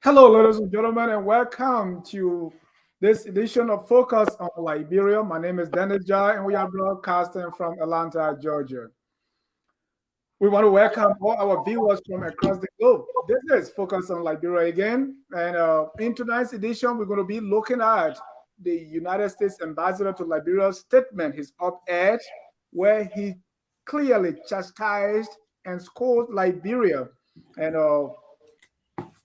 Hello, ladies and gentlemen, and welcome to this edition of Focus on Liberia. My name is Dennis Jai, and we are broadcasting from Atlanta, Georgia. We want to welcome all our viewers from across the globe. This is Focus on Liberia again, and in tonight's edition, we're going to be looking at the United States Ambassador to Liberia's statement, his op-ed, where he clearly chastised and scolded Liberia. And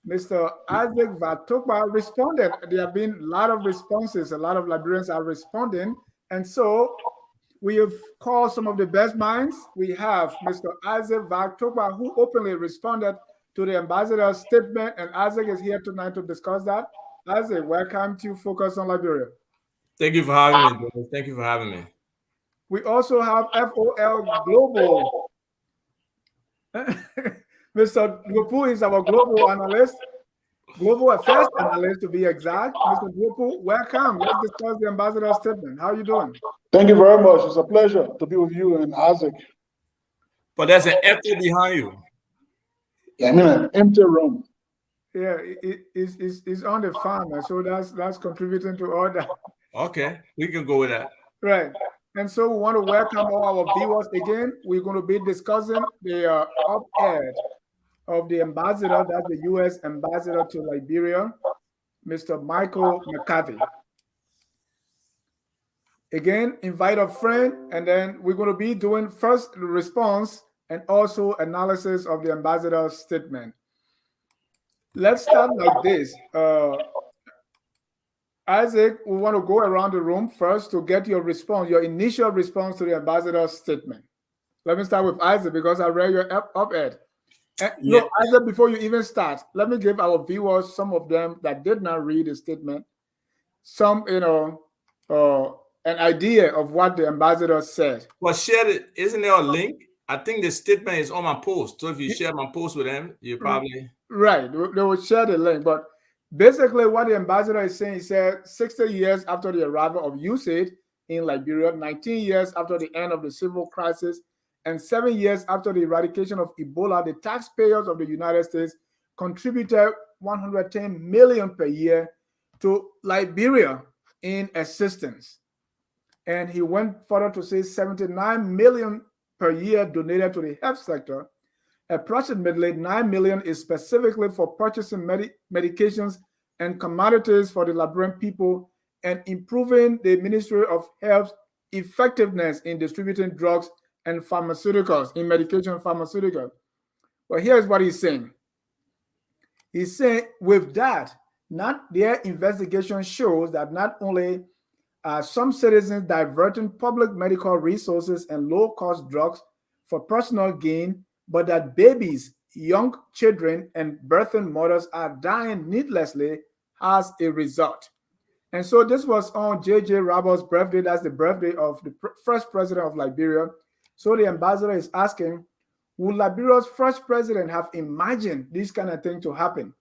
Mr. Isaac Tukpah responded. There have been a lot of responses. A lot of Liberians are responding. And so we have called some of the best minds. We have Mr. Isaac Tukpah, who openly responded to the ambassador's statement. And Isaac is here tonight to discuss that. Isaac, welcome to Focus on Liberia. Thank you for having me, Dennis. Thank you for having me. We also have FOL Global. Mr. Duopu is our global analyst, global affairs analyst to be exact. Mr. Duopu, welcome. Let's discuss the ambassador's statement. How are you doing? Thank you very much. It's a pleasure to be with you and Isaac. But there's an empty behind you. Yeah, I mean an empty room. Yeah, it's on the farm, so that's contributing to all that. Okay, we can go with that. Right. And so we want to welcome all our viewers again. We're going to be discussing the op-ed of the ambassador, that's the U.S. ambassador to Liberia, Mr. Michael McCarthy. Again, invite a friend, and then we're going to be doing first the response and also analysis of the ambassador's statement. Let's start like this. Isaac, we want to go around the room first to get your response, your initial response to the ambassador's statement. Let me start with Isaac because I read your op-ed. No, Isaac, before you even start, let me give our viewers, some of them that did not read the statement, some, an idea of what the ambassador said. Well, share it. Isn't there a link? I think the statement is on my post. So if you share my post with them, you probably... Right. They will share the link. But basically what the ambassador is saying, he said 60 years after the arrival of USAID in Liberia, 19 years after the end of the civil crisis, and 7 years after the eradication of Ebola, the taxpayers of the United States contributed $110 million per year to Liberia in assistance. And he went further to say $79 million per year donated to the health sector. Approximately $9 million is specifically for purchasing medications and commodities for the Liberian people and improving the Ministry of Health's effectiveness in distributing drugs and pharmaceuticals, in medication and pharmaceuticals. Well, here's what he's saying. He's saying with that, their investigation shows that not only are some citizens diverting public medical resources and low-cost drugs for personal gain, but that babies, young children, and birthing mothers are dying needlessly as a result. And so this was on J.J. Roberts' birthday. That's the birthday of the first president of Liberia. So the ambassador is asking, would Liberia's first president have imagined this kind of thing to happen?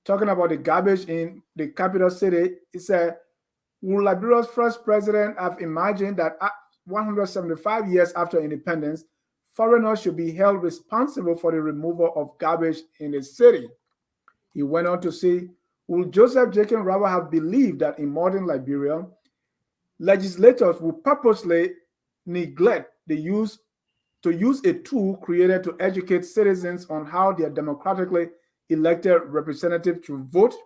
Talking about the garbage in the capital city, he said, would Liberia's first president have imagined that 175 years after independence, foreigners should be held responsible for the removal of garbage in the city? He went on to say, would Joseph Jacob Robert have believed that in modern Liberia, legislators would purposely neglect to use a tool created to educate citizens on how their democratically elected representatives should vote?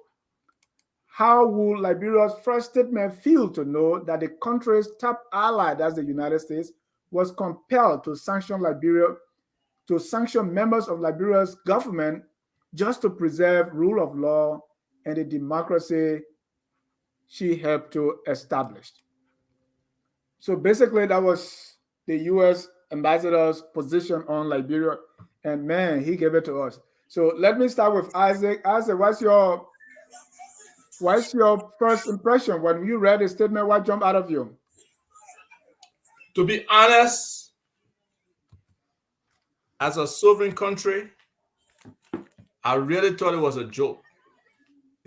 How would Liberia's first statement feel to know that the country's top ally, that's the United States, was compelled to sanction members of Liberia's government just to preserve rule of law and the democracy she helped to establish? So basically, that was the U.S. ambassador's position on Liberia, and man, he gave it to us. So let me start with Isaac. Isaac, what's your first impression when you read the statement? What jumped out of you? To be honest, as a sovereign country, I really thought it was a joke.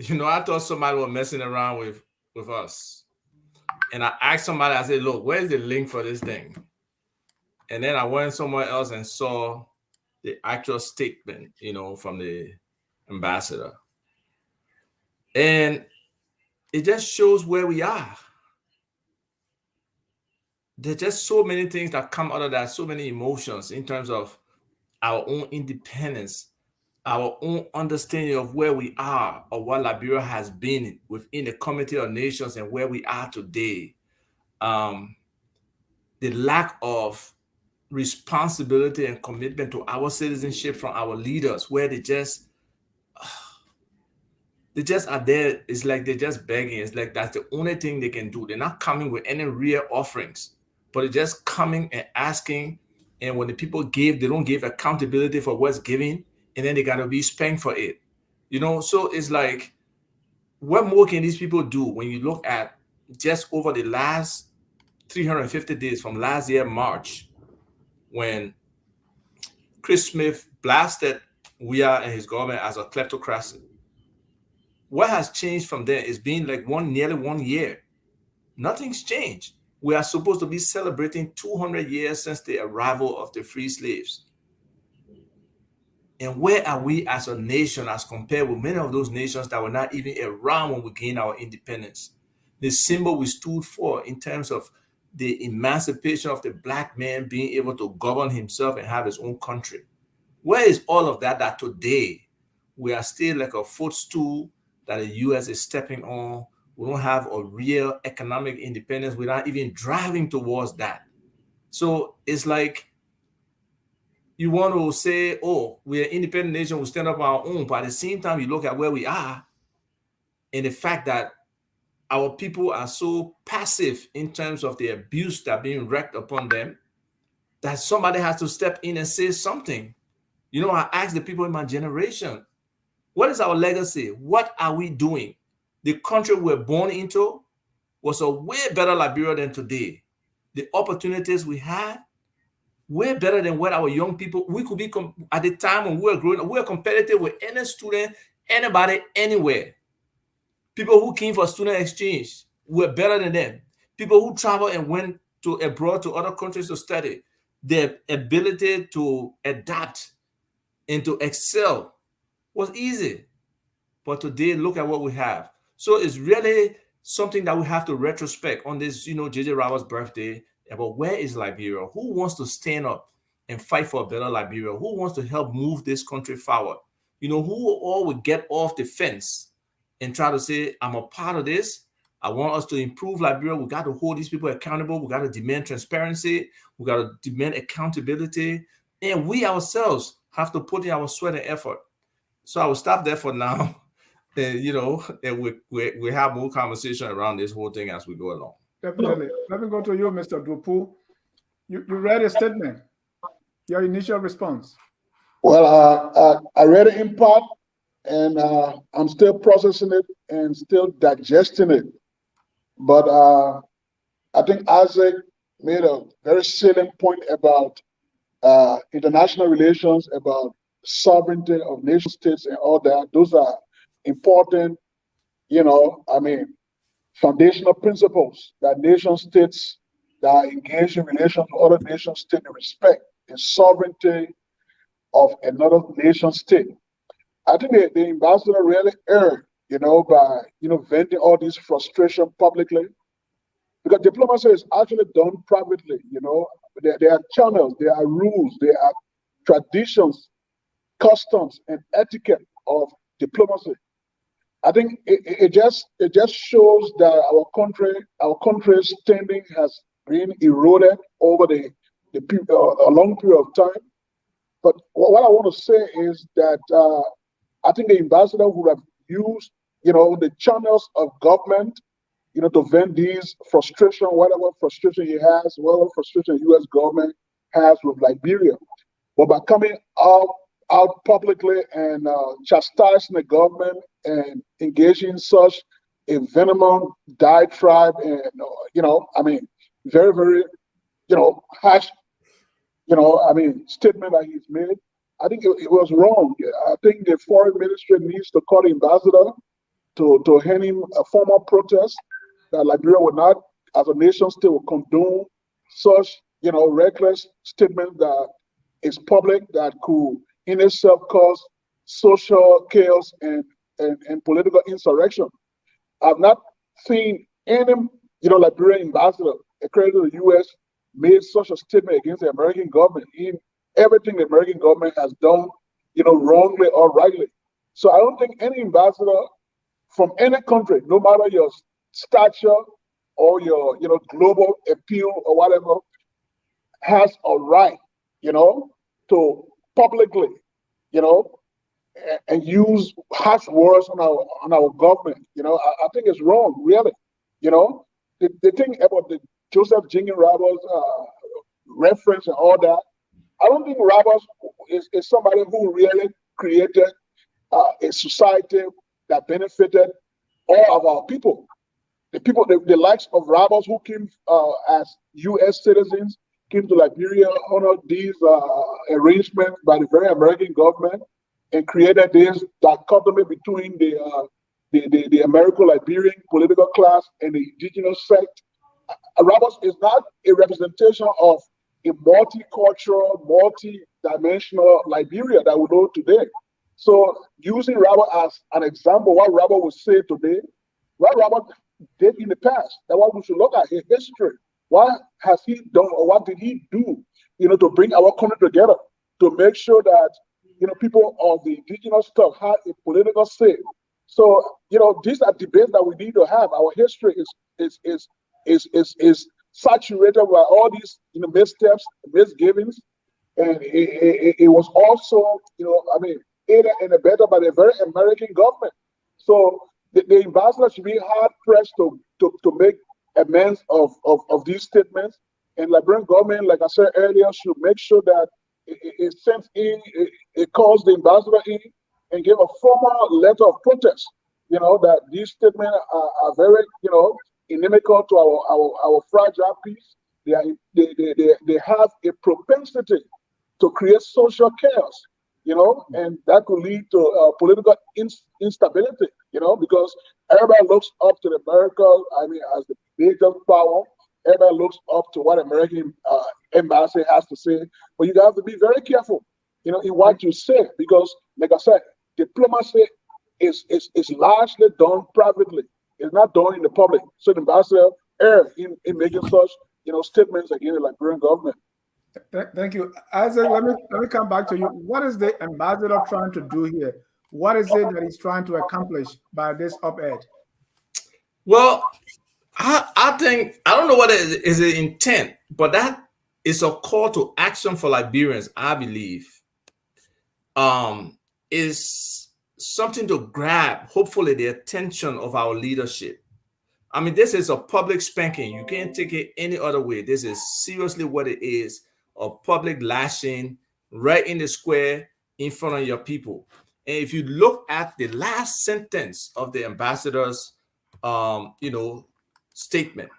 I thought somebody was messing around with us. And I asked somebody, I said, look, where's the link for this thing? And then I went somewhere else and saw the actual statement, from the ambassador. And it just shows where we are. There's just so many things that come out of that, so many emotions in terms of our own independence, our own understanding of where we are or what Liberia has been within the Community of Nations and where we are today. The lack of responsibility and commitment to our citizenship from our leaders, where they just are there. It's like they're just begging. It's like that's the only thing they can do. They're not coming with any real offerings, but they're just coming and asking. And when the people give, they don't give accountability for what's given, and then they got to be spanked for it. So it's like, what more can these people do when you look at just over the last 350 days from last year, March, when Chris Smith blasted Weah and his government as a kleptocracy? What has changed from there? It's been like nearly 1 year. Nothing's changed. We are supposed to be celebrating 200 years since the arrival of the free slaves. And where are we as a nation as compared with many of those nations that were not even around when we gained our independence? The symbol we stood for in terms of the emancipation of the Black man being able to govern himself and have his own country. Where is all of that today we are still like a footstool that the U.S. is stepping on? We don't have a real economic independence. We're not even driving towards that. So it's like you want to say, oh, we're an independent nation, we stand up on our own. But at the same time, you look at where we are and the fact that our people are so passive in terms of the abuse that's being wreaked upon them that somebody has to step in and say something. I asked the people in my generation, what is our legacy? What are we doing? The country we're born into was a way better Liberia than today. The opportunities we had, way better than what our young people, we could be, at the time when we were growing up, we were competitive with any student, anybody, anywhere. People who came for student exchange were better than them. People who traveled and went abroad to other countries to study, their ability to adapt and to excel was easy. But today, look at what we have. So it's really something that we have to retrospect on this, J.J. Roberts' birthday, about where is Liberia? Who wants to stand up and fight for a better Liberia? Who wants to help move this country forward? Who all would get off the fence and try to say, I'm a part of this. I want us to improve Liberia. We got to hold these people accountable. We got to demand transparency. We got to demand accountability. And we ourselves have to put in our sweat and effort. So I will stop there for now. And, and we have more conversation around this whole thing as we go along. Definitely. Let me go to you, Mr. Duopu. You read a statement. Your initial response. Well, I read it in part, and I'm still processing it and still digesting it. But I think Isaac made a very salient point about international relations, about sovereignty of nation states and all that. Those are important, foundational principles that nation states that are engaged in relations with other nation states respect the sovereignty of another nation state. I think the ambassador really erred, by venting all this frustration publicly, because diplomacy is actually done privately. There are channels, there are rules, there are traditions, customs, and etiquette of diplomacy. I think it just shows that our country's standing has been eroded over a long period of time. But what I want to say is that I think the ambassador would have used, the channels of government, to vent these frustration, whatever frustration he has, whatever frustration the U.S. government has with Liberia. But by coming out publicly and chastising the government and engaging in such a venomous diatribe and, very, very, harsh, statement that he's made, I think it was wrong. I think the foreign ministry needs to call the ambassador to hand him a formal protest that Liberia would not, as a nation state, will condone such, reckless statement that is public, that could in itself cause social chaos and and political insurrection. I've not seen any, Liberian ambassador accredited to the U.S. made such a statement against the American government in everything the American government has done, wrongly or rightly. So I don't think any ambassador from any country, no matter your stature or your, global appeal or whatever, has a right, to publicly, and use harsh words on our government. I think it's wrong, really. The thing about the Joseph Jenkins Roberts reference and all that, I don't think Roberts is somebody who really created a society that benefited all of our people. The people, the likes of Roberts who came as U.S. citizens, came to Liberia under these arrangements by the very American government and created this dichotomy between the American-Liberian political class and the indigenous sect. Roberts is not a representation of a multicultural, multi-dimensional Liberia that we know today. So using Robert as an example, what Robert would say today, what Robert did in the past, that's what we should look at, his history. What has he done or what did he do, to bring our country together, to make sure that, people of the indigenous stuff had a political say. So, these are debates that we need to have. Our history is saturated by all these, missteps, misgivings. And it was also, aided and abetted by the very American government. So the ambassador should be hard pressed to make amends of these statements. And Liberian government, like I said earlier, should make sure that it sends in, it calls the ambassador in and give a formal letter of protest, that these statements are very, inimical to our fragile peace. They have a propensity to create social chaos, and that could lead to political instability, because everybody looks up to America, as the major power. Everybody looks up to what American embassy has to say. But you have to be very careful, in what you say, because, like I said, diplomacy is largely done privately. It's not done in the public. So the ambassador err in making such, statements against the Liberian government. Thank you. Isaac, let me come back to you. What is the ambassador trying to do here? What is it that he's trying to accomplish by this op-ed? Well, I think, I don't know what is the intent, but that is a call to action for Liberians, I believe. Is something to grab, hopefully, the attention of our leadership. This is a public spanking. You can't take it any other way. This is seriously what it is, a public lashing right in the square in front of your people. And if you look at the last sentence of the ambassador's, statement,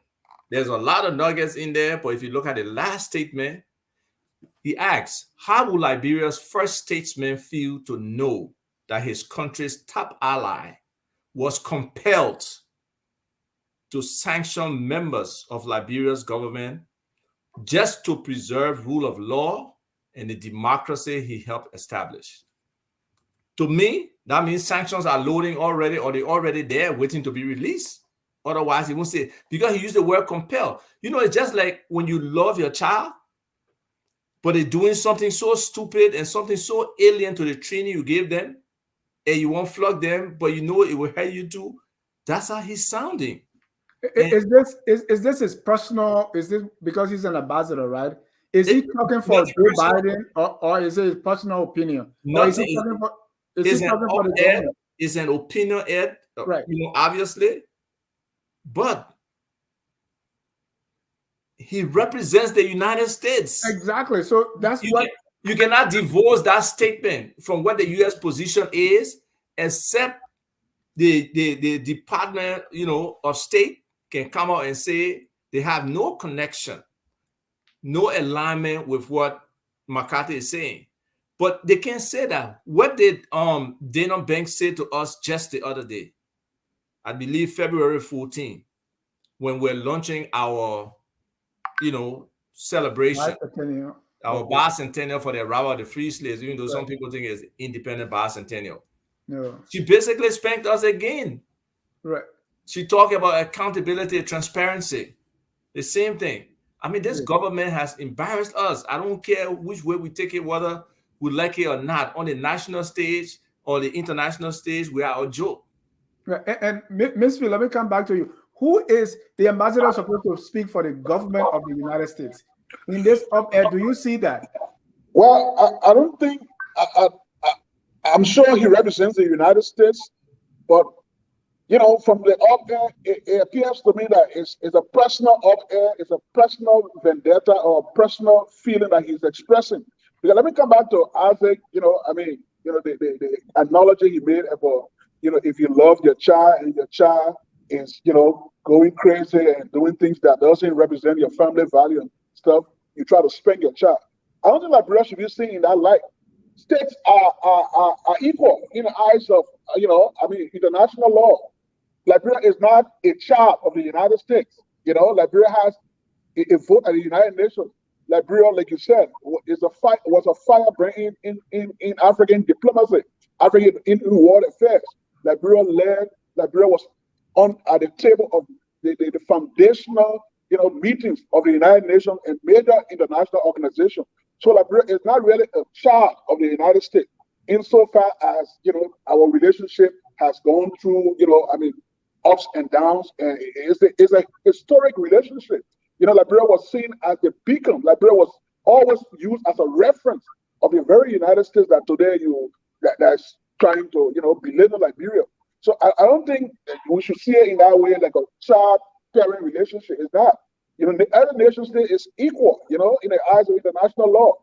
there's a lot of nuggets in there, but if you look at the last statement, he asks, how will Liberia's first statesman feel to know that his country's top ally was compelled to sanction members of Liberia's government just to preserve rule of law and the democracy he helped establish? To me, that means sanctions are loading already, or they're already there waiting to be released. Otherwise, he won't say, because he used the word compel. It's just like when you love your child, but they're doing something so stupid and something so alien to the training you gave them, and you won't flog them, but it will hurt you too. That's how he's sounding. Is this his personal? Is this because he's an ambassador, right? Is he talking for Joe Biden, or is it his personal opinion? It's an opinion, Ed, right? Obviously, but he represents the United States. Exactly. So that's what you cannot divorce that statement from what the U.S. position is, except the Department, of State can come out and say they have no connection, no alignment with what McCarthy is saying. But they can't say that. What did Dana Banks say to us just the other day? I believe February 14, when we're launching our, celebration, our bicentennial for the arrival of the free slaves, even though some people think it's independent bicentennial. No. She basically spanked us again. Right. She talked about accountability, transparency. The same thing. I mean, this Yeah. government has embarrassed us. I don't care which way we take it, whether we like it or not. On the national stage or the international stage, we are a joke. Right. And Ms. Phil, let me come back to you. Who is the ambassador supposed to speak for the government of the United States? In this op-ed, do you see that? Well, I don't think, I'm sure he represents the United States, but from the op-ed, it appears to me that it's a personal op-ed, it's a personal vendetta or a personal feeling that he's expressing. Because let me come back to Isaac, the analogy he made about, if you love your child and your child is, going crazy and doing things that doesn't represent your family value and stuff, you try to spank your child. I don't think Liberia should be seen in that light. States are equal in the eyes of, international law. Liberia is not a child of the United States. Liberia has a vote at the United Nations. Liberia, like you said, was a firebrand in African diplomacy, African in world affairs. Liberia was at the table of the foundational, meetings of the United Nations and major international organizations. So Liberia is not really a child of the United States, insofar as our relationship has gone through, ups and downs, and it's a historic relationship. Liberia was seen as the beacon. Liberia was always used as a reference of the very United States that today that's trying to belittle Liberia. So I don't think we should see it in that way, like a child-parent relationship. It's not. The other nation state is equal, in the eyes of international law.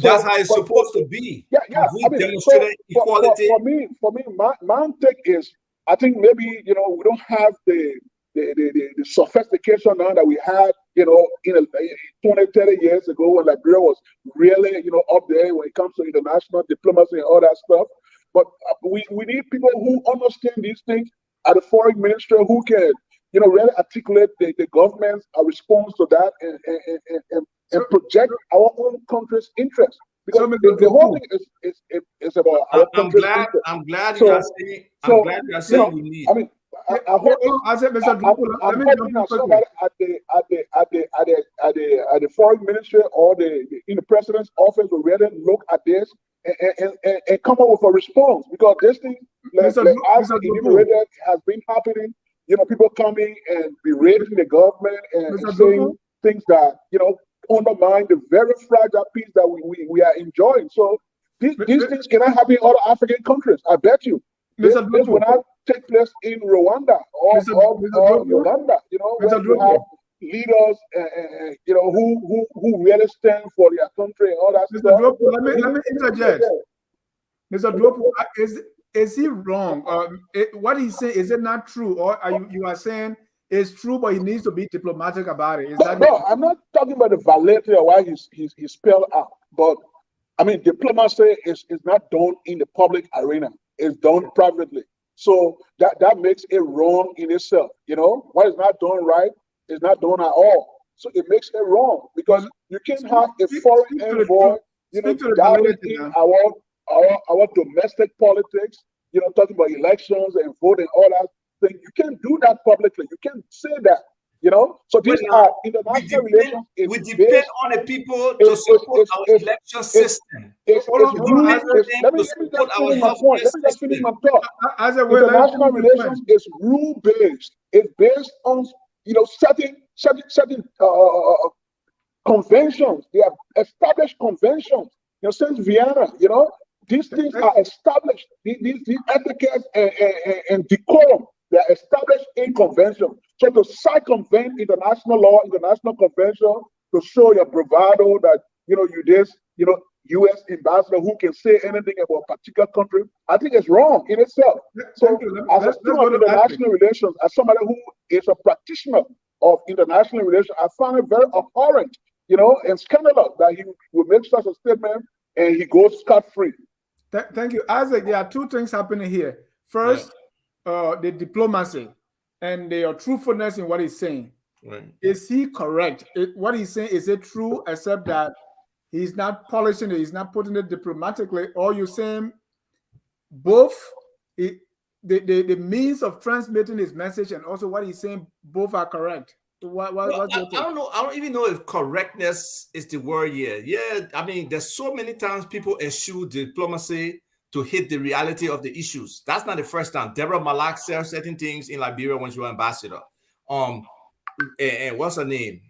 That's how it's supposed to be. Yeah. We demonstrated equality. For me, my take is, I think maybe we don't have the sophistication now that we had in 20, 30 years ago when Liberia was really up there when it comes to international diplomacy and all that stuff. But we need people who understand these things at the foreign ministry, who can really articulate the government's response to that and project our own country's interests. Because the whole thing is about our country's interests. I'm glad you are saying we need. I mean, I hope I'm hoping that somebody at the foreign ministry or in the president's office will really look at this and come up with a response, because this thing, as enumerated, has been happening. People coming and berating the government and saying things that undermine the very fragile peace that we are enjoying. So these things cannot happen in other African countries. I bet you. This will not take place in Rwanda or Uganda. Where you have leaders, who really stand for their country and all that stuff. Duopu, let me interject. Mr. Duopu, is he wrong? What he's saying, is it not true, or you are saying it's true, but he needs to be diplomatic about it? No, I'm not talking about the validity of why he's spelled out, but I mean, diplomacy is not done in the public arena. It's done privately. So that makes it wrong in itself. What is not done right is not done at all. So it makes it wrong, because you can't have a foreign envoy, dominating our domestic politics, talking about elections and voting, all that thing. You can't do that publicly. You can't say that. So these are international relations. We depend on the people to support our election system. Let me just finish my thought. International relations is rule-based. It's based on certain conventions. They are established conventions. Since Vienna, these things are established. These etiquettes and decorum, they are established in convention. So to circumvent international law, international convention, to show your bravado that you this, U.S. ambassador who can say anything about a particular country, I think it's wrong in itself. So as a student of international relations, as somebody who is a practitioner of international relations, I find it very abhorrent, and scandalous that he would make such a statement and he goes scot-free. Thank you, Isaac. There are two things happening here. First, the diplomacy and the truthfulness in what he's saying. Right. Is he correct? What he's saying, is it true, except that he's not polishing it, he's not putting it diplomatically, or you're saying both the means of transmitting his message and also what he's saying both are correct. Well, I don't know. I don't even know if correctness is the word here. Yeah, I mean, there's so many times people eschew diplomacy to hit the reality of the issues. That's not the first time. Deborah Malak said certain things in Liberia when she was ambassador. And what's her name?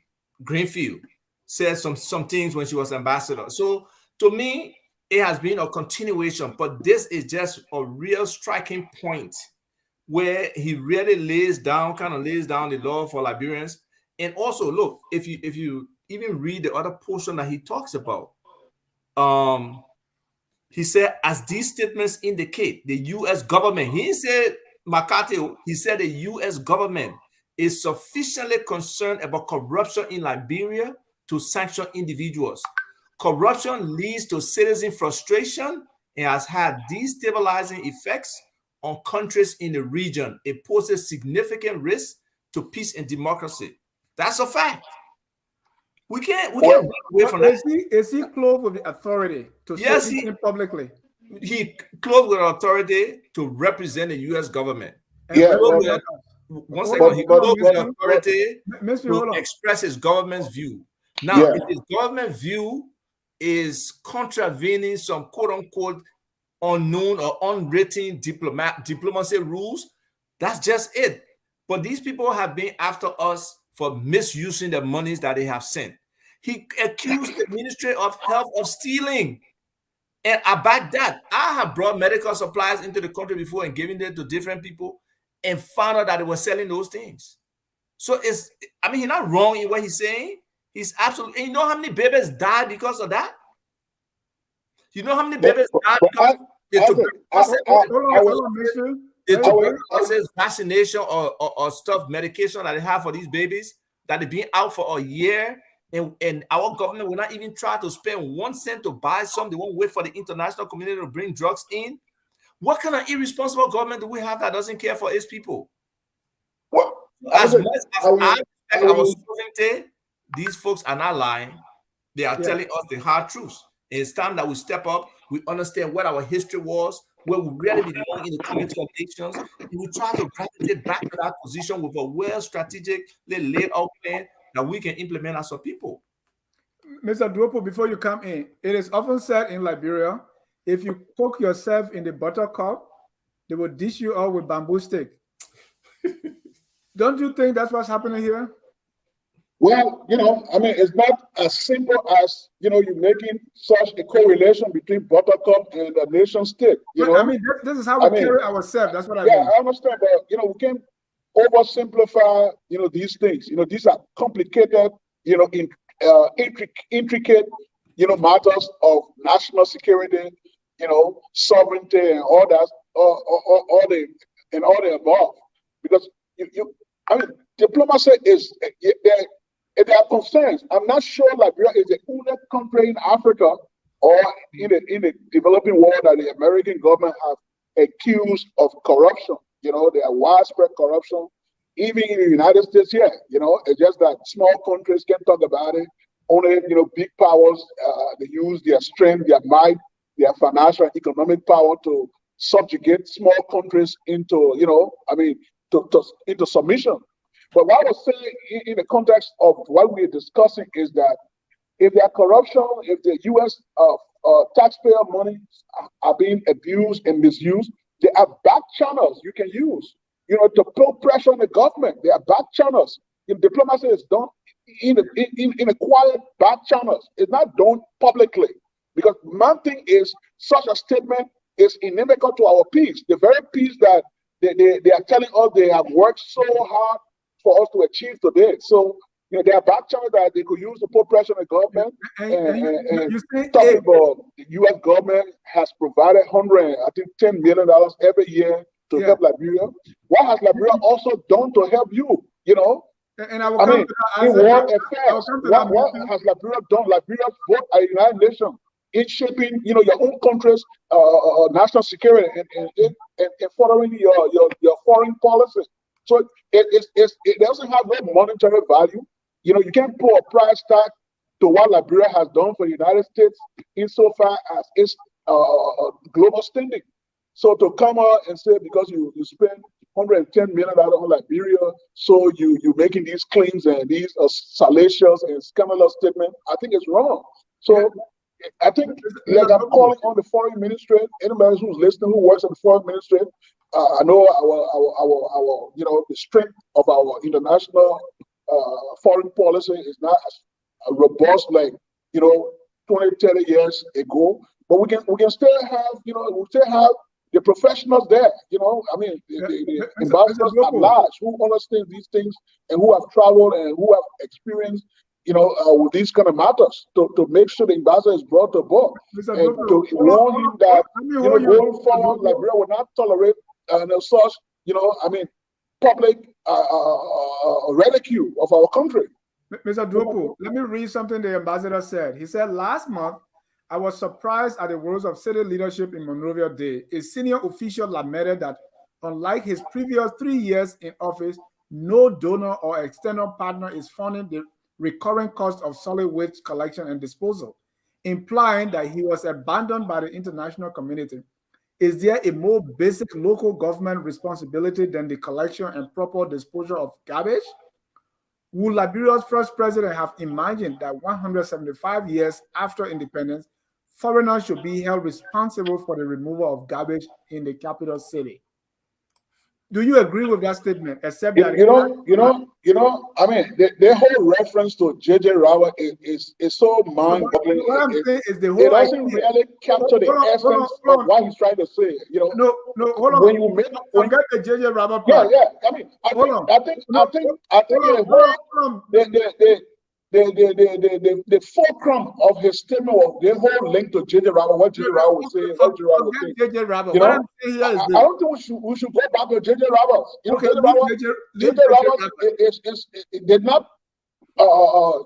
Greenfield said some things when she was ambassador. So to me, it has been a continuation, but this is just a real striking point where he really kind of lays down the law for Liberians. And also, look, if you even read the other portion that he talks about, he said, as these statements indicate, the U.S. government, he said, McCarthy, he said the U.S. government is sufficiently concerned about corruption in Liberia to sanction individuals. Corruption leads to citizen frustration and has had destabilizing effects on countries in the region. It poses significant risk to peace and democracy. That's a fact. We can't run away from that. Is he clothed with the authority to say anything publicly? He clothed with authority to represent the U.S. government. Yeah. Once again, he clothed with authority to express his government's view. Now, if his government view is contravening some quote-unquote unknown or unwritten diplomacy rules, that's just it. But these people have been after us for misusing the monies that they have sent. He accused the Ministry of Health of stealing. And I back that. I have brought medical supplies into the country before and given them to different people and found out that they were selling those things. So he's not wrong in what he's saying. He's absolutely, and you know how many babies died because of that? You know how many babies died because tuberculosis vaccination or stuff, medication that they have for these babies that have been out for a year, and our government will not even try to spend 1 cent to buy some. They won't wait for the international community to bring drugs in. What kind of irresponsible government do we have that doesn't care for its people? Well, as much as I respect our sovereignty, these folks are not lying. They are telling us the hard truths. And it's time that we step up. We understand what our history was, where we really belong in the community of nations, and we try to gravitate back to that position with a well strategically laid out plan that we can implement as a people. Mr. Duopu, before you come in, it is often said in Liberia, if you poke yourself in the buttercup, they will dish you out with bamboo stick. Don't you think that's what's happening here? Well, it's not as simple as, you're making such a correlation between buttercup and a nation state. This is how we carry ourselves. That's what I mean. Yeah, I understand, but, we can't oversimplify, these things. These are complicated, intricate, matters of national security, sovereignty and all that, all the above. Because diplomacy is there are concerns. I'm not sure Liberia is the only country in Africa or in the developing world that the American government have accused of corruption. There are widespread corruption, even in the United States here. It's just that small countries can talk about it. Only, big powers, they use their strength, their might, their financial and economic power to subjugate small countries into, into submission. But what I was saying in the context of what we're discussing is that if there are corruption, if the U.S. Taxpayer money are being abused and misused, there are back channels you can use, to put pressure on the government. There are back channels. If diplomacy is done in a quiet back channels, it's not done publicly. Because one thing is, such a statement is inimical to our peace. The very peace that they are telling us they have worked so hard for us to achieve today. So, there are back channels that they could use to put pressure on the government. And talking about the U.S. government has provided $10 million every year to help Liberia. What has Liberia also done to help you? And I will come to that. What has Liberia done? Liberia vote at the United Nations in shaping, your own country's national security and following your foreign policy. So it doesn't have no monetary value. You can't put a price tag to what Liberia has done for the United States insofar as its global standing. So to come out and say because you spend $110 million on Liberia, so you're making these claims and these salacious and scandalous statements, I think it's wrong. So I think, like I'm calling on the foreign ministry, anybody who's listening who works at the foreign ministry, I know our the strength of our international foreign policy is not as robust like 20, 30 years ago, but we can still have we still have the professionals there. I mean the ambassadors at large who understand these things and who have traveled and who have experienced with these kind of matters to make sure the ambassador is brought to board and to warn him that going forward, Liberia will not tolerate such public ridicule of our country. Mr. Duopu, let me read something the ambassador said. He said, last month, I was surprised at the words of city leadership in Monrovia Day. A senior official lamented that, unlike his previous 3 years in office, no donor or external partner is funding the recurring cost of solid waste collection and disposal, implying that he was abandoned by the international community. Is there a more basic local government responsibility than the collection and proper disposal of garbage? Would Liberia's first president have imagined that 175 years after independence, foreigners should be held responsible for the removal of garbage in the capital city? Do you agree with that statement? Except that I mean, the whole reference to J.J. Robert is so mind-boggling. What I'm saying is the whole it doesn't really capture the essence of what he's trying to say. No, hold on. When you make forget the J.J. Robert part. Yeah. I mean, I think the fulcrum of his statement was the whole link to J.J. Robert, what J.J. Robert was saying, what J.J. Robert was saying. J.J. Robert. I don't think we should go back to J.J. Roberts. J.J. Roberts did not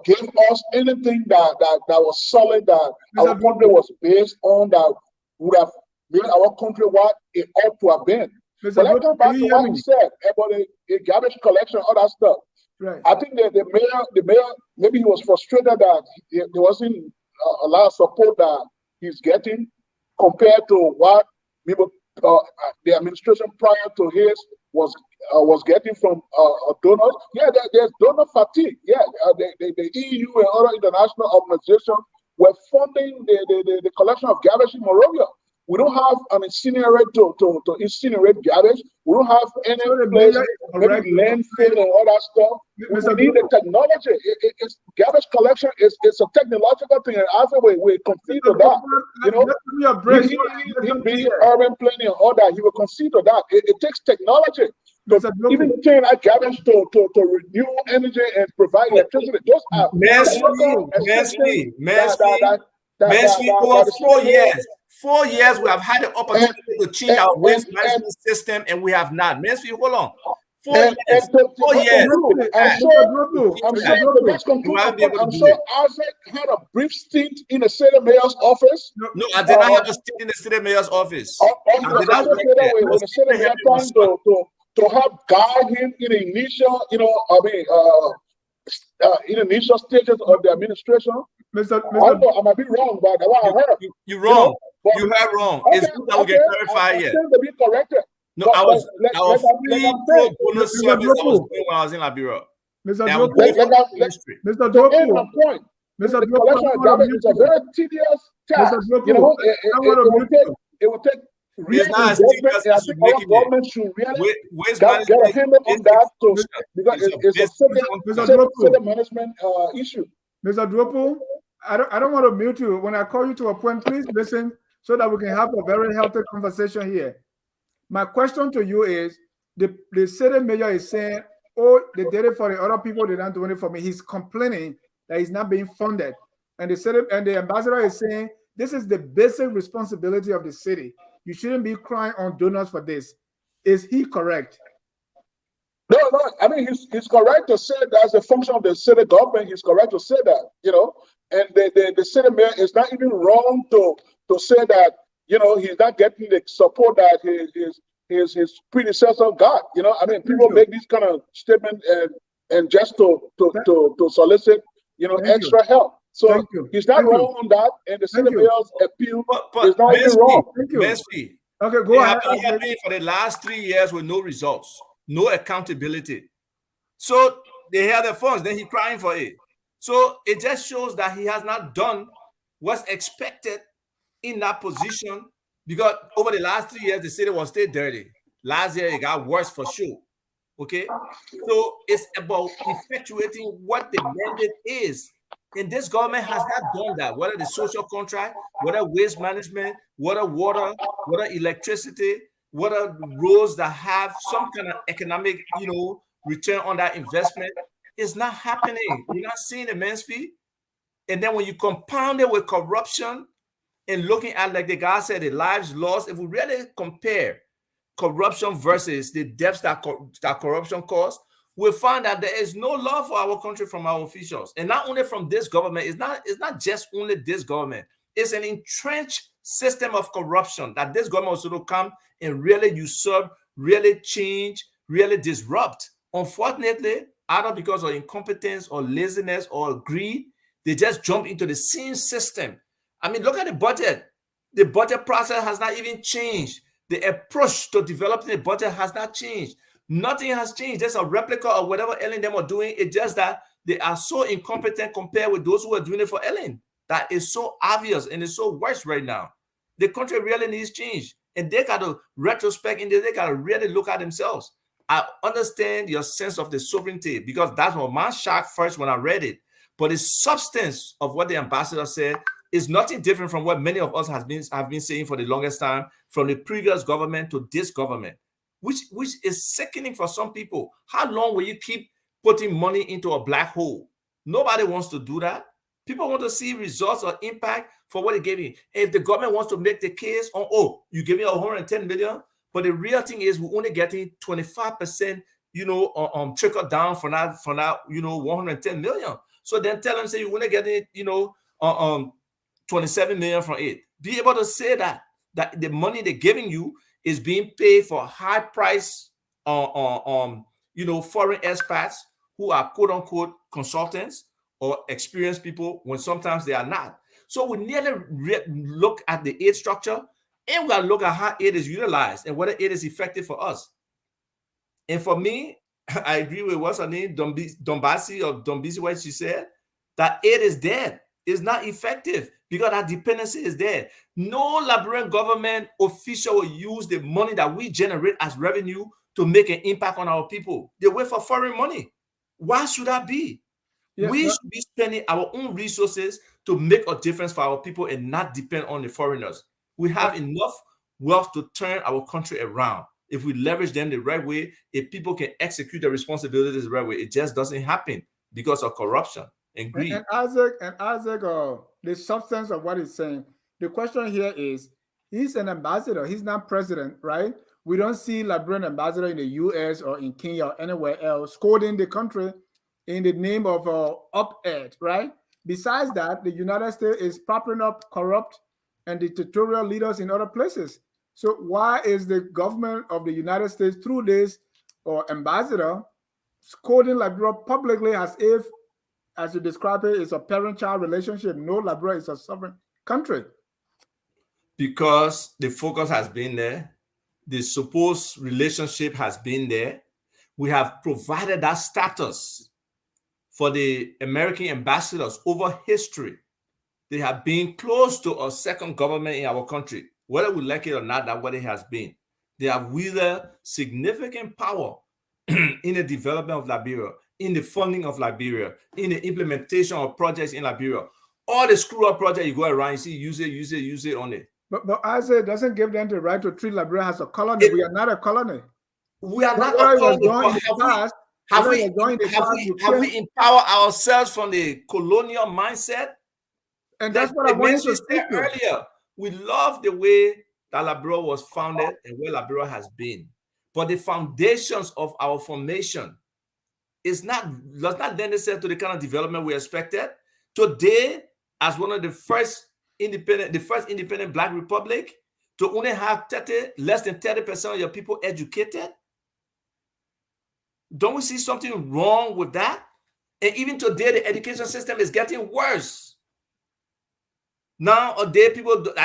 give us anything that was solid, that our country was based on, that would have made our country what it ought to have been. But let's go back to what he said about the garbage collection, all that stuff. Right. I think that the mayor, maybe he was frustrated that there wasn't a lot of support that he's getting compared to what people, the administration prior to his was getting from donors. Yeah, there's donor fatigue. Yeah, the EU and other international organizations were funding the collection of garbage in Monrovia. We don't have an incinerator to incinerate garbage. We don't have any place, maybe landfill and all that stuff. We need the technology. It's garbage collection is a technological thing, and after we concede to that. He being urban planning and all that, he will concede to that. It takes technology. Even turn that garbage to renew energy and provide electricity. Those are Mansfield for 4 years. 4 years we have had the opportunity to change our waste management system, and we have not. Mansfield, hold on. 4 years. 4 years. I'm sure Isaac had a brief stint in the city mayor's office. No, I did not have a stint in the city mayor's office. The city mayor trying to help guide him in the initial, in initial stages of the administration. I might be wrong, but that's what I heard. You're wrong. You heard wrong. Okay, it's good that we get clarified here. To be corrected. No, I was free pro bono service I was doing when I was in Liberia. Mr. Duopu, my point. Mr. The collection of garbage is a very tedious task. It will take real investment, and I think our government should really get a handle on that, because it's a city management issue. Mr. Duopu, I don't want to mute you. When I call you to a point, please listen so that we can have a very healthy conversation here. My question to you is, the city mayor is saying, oh, they did it for the other people, they don't do it for me. He's complaining that he's not being funded. And the ambassador is saying, this is the basic responsibility of the city. You shouldn't be crying on donors for this. Is he correct? No. I mean, he's correct to say that's a function of the city government. He's correct to say that, And the city mayor is not even wrong to say that, he's not getting the support that his predecessor got. I mean, people make these kind of statements and just to solicit, extra help. So he's not wrong on that, and the city mayor's appeal is not even wrong. Okay, They go have ahead. been helping for the last 3 years with no results, no accountability. So they have the funds, then he's crying for it. So it just shows that he has not done what's expected in that position, because over the last 3 years, the city was still dirty. Last year, it got worse for sure. Okay. So it's about effectuating what the mandate is. And this government has not done that, whether the social contract, whether waste management, whether water, whether electricity, whether roads that have some kind of economic, return on that investment. It's not happening. You're not seeing the Mansfield. And then when you compound it with corruption and looking at, like the guy said, the lives lost, if we really compare corruption versus the debts that corruption caused, we find that there is no love for our country from our officials. And not only from this government, it's not just only this government. It's an entrenched system of corruption that this government also to come and really usurp, really change, really disrupt. Unfortunately, either because of incompetence or laziness or greed, they just jump into the same system. I mean, look at the budget. The budget process has not even changed. The approach to developing the budget has not changed. Nothing has changed. There's a replica of whatever Ellen them are doing. It's just that they are so incompetent compared with those who are doing it for Ellen. That is so obvious and it's so worse right now. The country really needs change. And they got to retrospect and they got to really look at themselves. I understand your sense of the sovereignty, because that's what my shock first when I read it. But the substance of what the ambassador said is nothing different from what many of us have been saying for the longest time, from the previous government to this government, which is sickening for some people. How long will you keep putting money into a black hole? Nobody wants to do that. People want to see results or impact for what they gave you. If the government wants to make the case on, oh, you give me 110 million, but the real thing is we're only getting 25%, trickle down for that, 110 million. So then tell them, say you're only getting, 27 million from it. Be able to say that the money they're giving you is being paid for high price foreign expats who are quote unquote consultants or experienced people, when sometimes they are not. So we need to look at the aid structure, and we got to look at how aid is utilized and whether it is effective for us. And for me, I agree with what's her name, Dombisi, what she said, that aid is dead. It's not effective because our dependency is there. No Liberian government official will use the money that we generate as revenue to make an impact on our people. They wait for foreign money. Why should that be? Yeah, we should be spending our own resources to make a difference for our people and not depend on the foreigners. We have enough wealth to turn our country around. If we leverage them the right way, if people can execute their responsibilities the right way, it just doesn't happen because of corruption and greed. And Isaac, the substance of what he's saying, the question here is, he's an ambassador. He's not president, right? We don't see Liberian ambassador in the U.S. or in Kenya or anywhere else scolding the country in the name of op-ed, right? Besides that, the United States is propping up corrupt and dictatorial leaders in other places. So why is the government of the United States, through this ambassador, scolding Liberia publicly as if, as you describe it, it's a parent-child relationship? No, Liberia is a sovereign country. Because the focus has been there. The supposed relationship has been there. We have provided that status for the American ambassadors over history. They have been close to a second government in our country. Whether we like it or not, that's what it has been. They have wielded significant power in the development of Liberia, in the funding of Liberia, in the implementation of projects in Liberia. All the screw-up projects you go around, you see, use it on it. But Isaac doesn't give them the right to treat Liberia as a colony. We are not a colony. We are not a colony. Have we empowered ourselves from the colonial mindset? And that's what I wanted to say earlier. We love the way that Liberia was founded and where Liberia has been. But the foundations of our formation does not lend itself to the kind of development we expected. Today, as one of the first independent Black republic, to only have less than 30% of your people educated. Don't we see something wrong with that? And even today, the education system is getting worse. Nowadays,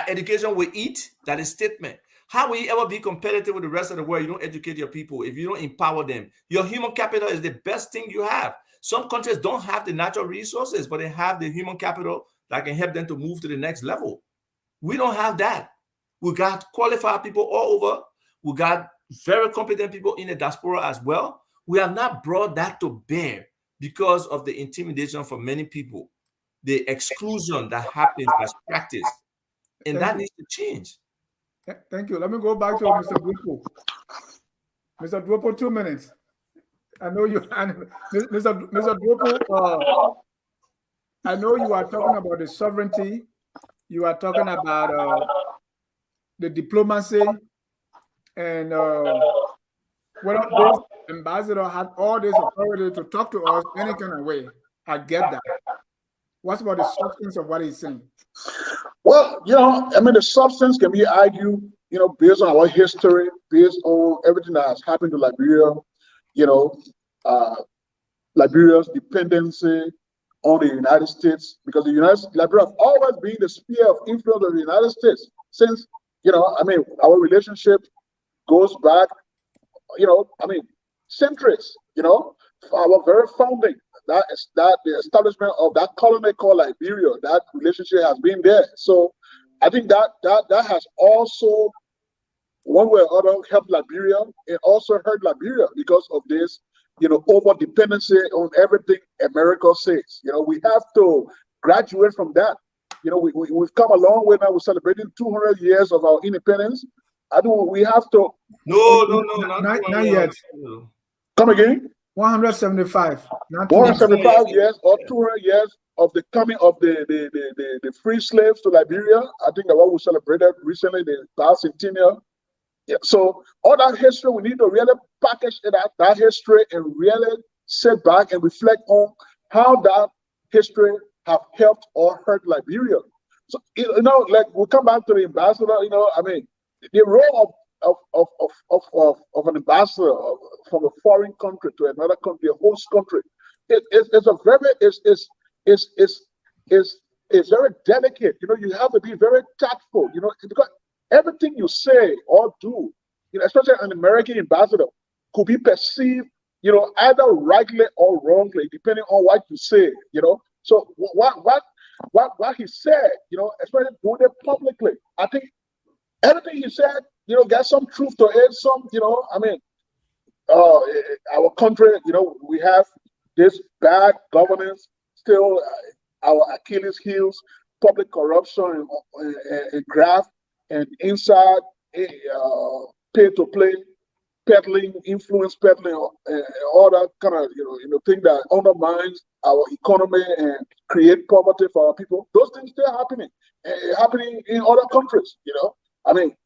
education will eat, that is statement. How will you ever be competitive with the rest of the world? You don't educate your people. If you don't empower them, your human capital is the best thing you have. Some countries don't have the natural resources, but they have the human capital that can help them to move to the next level. We don't have that. We got qualified people all over. We got very competent people in the diaspora as well. We have not brought that to bear because of the intimidation for many people, the exclusion that happens as practice, and that needs to change. Thank you. Let me go back to Mr. Duopu. Mr. Duopu, 2 minutes. I know you, Mr. Duopu, I know you are talking about the sovereignty. You are talking about the diplomacy, and whether this ambassador had all this authority to talk to us any kind of way. I get that. What's about the substance of what he's saying? Well, I mean, the substance can be argued, based on our history, based on everything that has happened to Liberia, Liberia's dependency on the United States, because Liberia has always been the sphere of influence of the United States since, I mean, our relationship goes back, centuries, our very founding. That the establishment of that colony called Liberia, that relationship has been there. So I think that has also, one way or other, helped Liberia and also hurt Liberia because of this, over dependency on everything America says. We have to graduate from that. We've come a long way now. We're celebrating 200 years of our independence. I think we have to. No, not yet. Come again? 175. 175 years or 200 years of the coming of the free slaves to Liberia. I think that what we celebrated recently, the bicentennial. Yeah. So all that history, we need to really package that history and really sit back and reflect on how that history have helped or hurt Liberia. So like we come back to the ambassador. I mean, the role of an ambassador from a foreign country to another country, a host country, it's very delicate. You have to be very tactful. Because everything you say or do, especially an American ambassador, could be perceived, either rightly or wrongly, depending on what you say. So what he said, especially doing it publicly, I think everything he said, got some truth to it. Some, I mean, our country, we have this bad governance still, our Achilles heels, public corruption and graft, and inside pay-to-play, peddling, influence peddling, all that kind of, thing that undermines our economy and create poverty for our people. Those things still happening in other countries. I mean,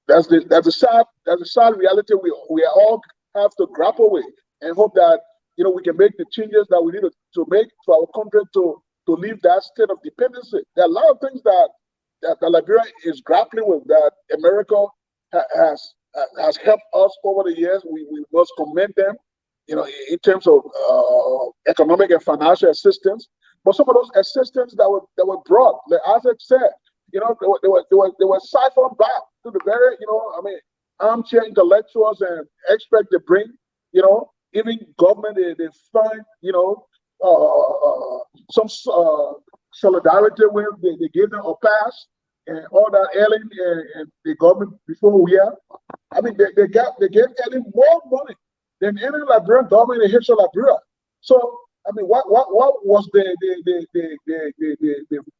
that's a sad reality we all have to grapple with, and hope that we can make the changes that we need to make for our country to leave that state of dependency. There are a lot of things that Liberia is grappling with that America has helped us over the years. We must commend them, in terms of economic and financial assistance. But some of those assistance that were brought, like Isaac said, they were siphoned back to the very, I mean, armchair intellectuals and experts they bring, even government, they find, some solidarity with, they give them a pass and all that. Ellen and the government before we are, I mean, they gave Ellen more money than any Liberian government in the history of Liberia. So I mean, what was the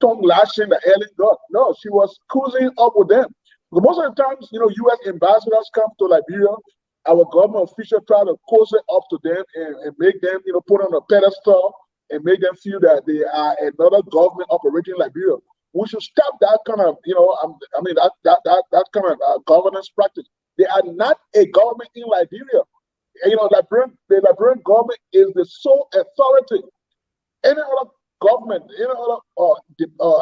tongue lashing that Ellen got? No, she was cruising up with them. Because most of the times, U.S. ambassadors come to Liberia, our government officials try to cozy up to them and make them, put on a pedestal and make them feel that they are another government operating in Liberia. We should stop that kind of, that kind of governance practice. They are not a government in Liberia. The Liberian government is the sole authority. Any other government, any other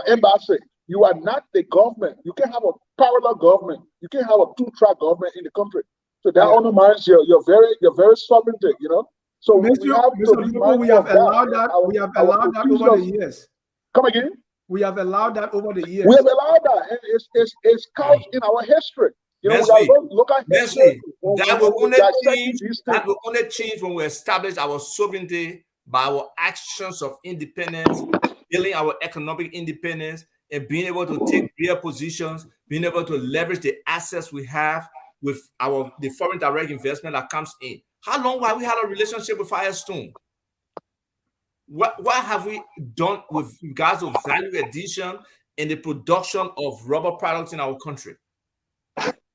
embassy, you are not the government. You can't have a parallel government. You can't have a two-track government in the country. So that undermines your very sovereignty. So we have allowed that over the years. Come again? We have allowed that over the years. We have allowed that, and it's couched in our history. You know, we Mansfield, are local history. that will only change when we establish our sovereignty by our actions of independence, building our economic independence, and being able to take real positions, being able to leverage the assets we have with the foreign direct investment that comes in. How long have we had a relationship with Firestone? What have we done with regards to value addition and the production of rubber products in our country?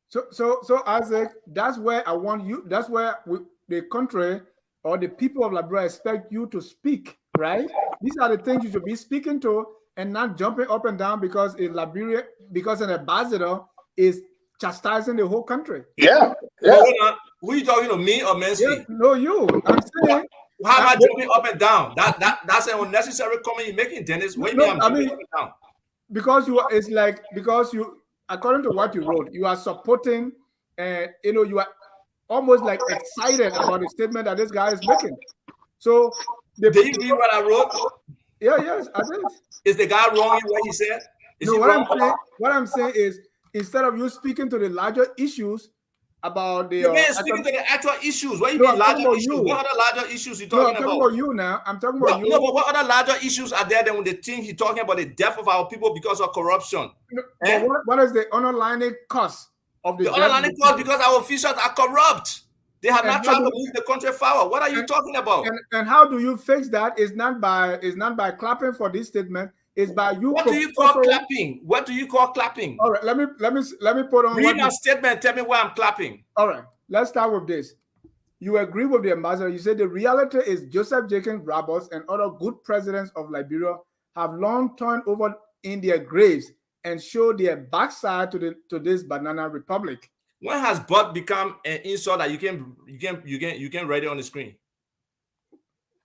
So Isaac, that's where I want you. That's where the country or the people of Liberia expect you to speak, right? These are the things you should be speaking to, and not jumping up and down because in Liberia, because an ambassador is chastising the whole country. Yeah. Who are you talking to, me or Mansfield? Yeah, no, you. I'm saying. How am I jumping up and down? That's an unnecessary comment you're making, Dennis. What do you mean I'm jumping up and down? Because you, according to what you wrote, you are supporting, you are almost like excited about the statement that this guy is making. So, did you read what I wrote? Yes, I did. Is the guy wrong in what he said? What I'm saying is, instead of you speaking to the larger issues about the speaking to the actual issues. What do you mean larger issues? What other larger issues you talking about? I'm talking about you now. I'm talking about you. No, but what other larger issues are there than the thing he's talking about the death of our people because of corruption? What is the underlying cause of the underlying cause? Because our officials are corrupt. They have not tried to move the country forward. What are you talking about? And how do you fix that? It's not by clapping for this statement. It's by you. What do you call clapping? What do you call clapping? All right, let me put on. Read my statement. Tell me why I'm clapping. All right, let's start with this. You agree with the ambassador. You said the reality is Joseph Jenkins Roberts and other good presidents of Liberia have long turned over in their graves and showed their backside to this banana republic. When has "but" become an insult that you can write it on the screen?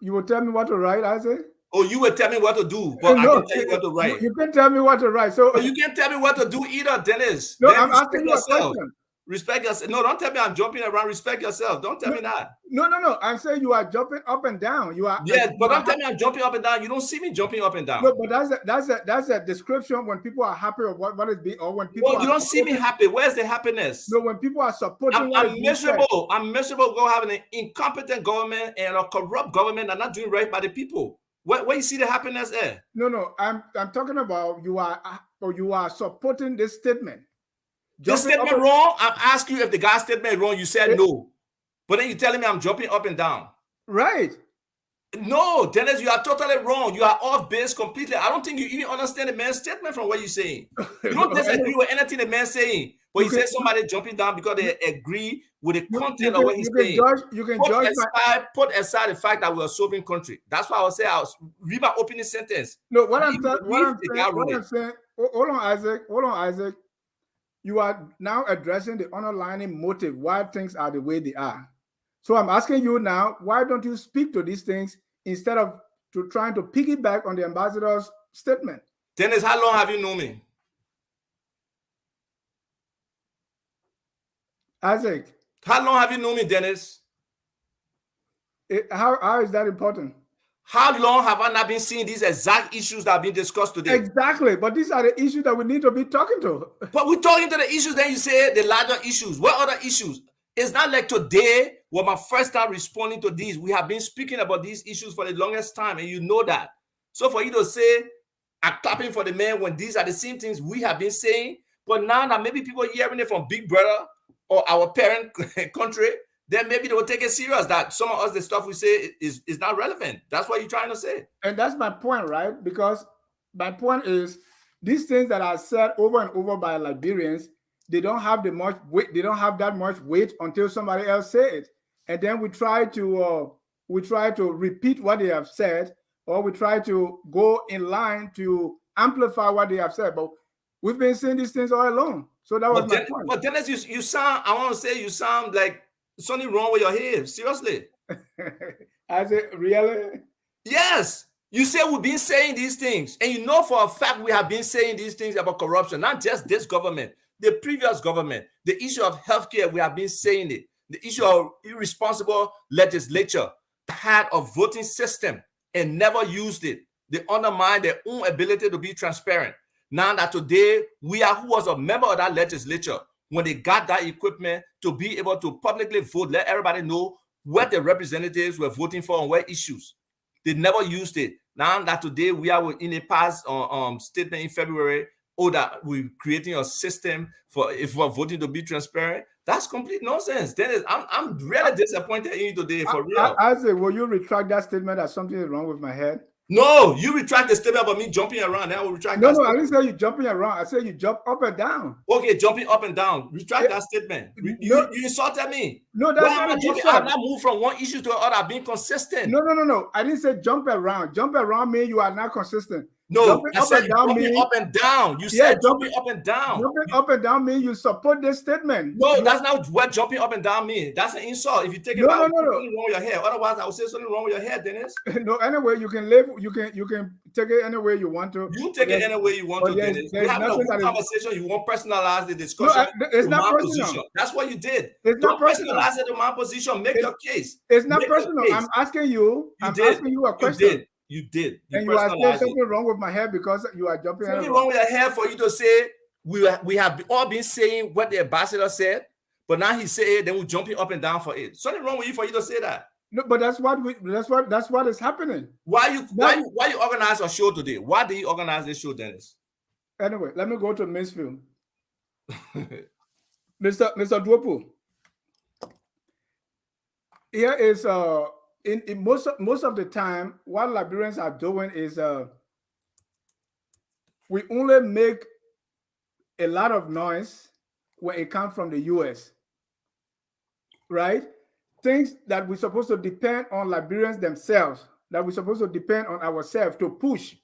You will tell me what to write, Isaac? Oh, you will tell me what to do, but I can tell you what to write. You can tell me what to write. So you can't tell me what to do either, Dennis. No, I'm asking you a question. Respect yourself. No, don't tell me I'm jumping around. Respect yourself. Don't tell me that. No. I'm saying you are jumping up and down. You are. Yes, but don't tell me I'm jumping up and down. You don't see me jumping up and down. No, but that's a description when people are happy of what is being, or when people. Well, you don't see me happy. Where's the happiness? No, when people are supporting. I'm miserable. I'm miserable. Go having an incompetent government and a corrupt government and not doing right by the people. Where you see the happiness there? No. I'm talking about you are supporting this statement. This statement wrong? I'm asking you if the guy's statement wrong. You said no. But then you're telling me I'm jumping up and down. Right. No, Dennis, you are totally wrong. You are off base completely. I don't think you even understand the man's statement from what you're saying. You don't disagree with anything the man's saying. But you say somebody jumping down because they agree with the content of what he's saying. Put aside the fact that we're a sovereign country. That's why I was read my opening sentence. No, what I'm saying, hold on, Isaac. You are now addressing the underlying motive why things are the way they are. So I'm asking you now, why don't you speak to these things instead of trying to piggyback on the ambassador's statement? Dennis, how long have you known me? Isaac. How long have you known me, Dennis? How is that important? How long have I not been seeing these exact issues that are being discussed today? Exactly, but these are the issues that we need to be talking to. But we're talking to the issues, then you say the larger issues. What other issues? It's not like today was my first time responding to these. We have been speaking about these issues for the longest time, and you know that. So for you to say, I'm clapping for the man when these are the same things we have been saying, but now that maybe people hearing it from Big Brother or our parent country, then maybe they will take it serious that some of us, the stuff we say is not relevant. That's what you're trying to say. And that's my point, right? Because my point is these things that are said over and over by Liberians, they don't have much weight. They don't have that much weight until somebody else says it. And then we try to repeat what they have said, or we try to go in line to amplify what they have said. But we've been saying these things all along. So that was my point. But Dennis, you sound, I want to say you sound like something wrong with your hair. Seriously. As it really? Yes. You say we've been saying these things. And you know for a fact we have been saying these things about corruption. Not just this government, the previous government. The issue of healthcare, we have been saying it. The issue of irresponsible legislature had a voting system and never used it. They undermined their own ability to be transparent. Now that today, who was a member of that legislature, when they got that equipment to be able to publicly vote, let everybody know what the representatives were voting for on what issues. They never used it. Now that today we are in a past statement in February, that we're creating a system for voting to be transparent. That's complete nonsense. Dennis, I'm really disappointed in you today, for real. I say, will you retract that statement that something is wrong with my head? No, you retract the statement about me jumping around. Then I will retract that statement. I didn't say you jumping around. I said you jump up and down. Okay, jumping up and down. Retract that statement. You insulted me. No, that's not what you said. I've not moved from one issue to another. I've been consistent. No. I didn't say jump around. Jump around means you are not consistent. No, I said jumping up and down. You said jumping up and down. Jumping up and down means you support this statement. No, that's not what jumping up and down means. That's an insult. If you take it back, something wrong with your hair. Otherwise, I would say something wrong with your hair, Dennis. No, anyway, you can live. You can take it any way you want to. You take it any way you want to, Dennis. We have a conversation. You won't personalize the discussion. No, it's not personal. Position. That's what you did. It's not personal. Personalize it to my position. Make your case. It's not personal. I'm asking you. Asking you a question. You did. And you are saying something wrong with my hair because you are jumping. Something wrong with your hair for you to say we have all been saying what the ambassador said, but now he said it, then we're jumping up and down for it. Something wrong with you for you to say that. No, but that's what is happening. Why you organize a show today? Why did you organize this show, Dennis? Anyway, let me go to Mansfield. Mr. Duopu. Here is in most of the time, what Liberians are doing is we only make a lot of noise when it comes from the US, right? Things that we're supposed to depend on Liberians themselves, that we're supposed to depend on ourselves to push,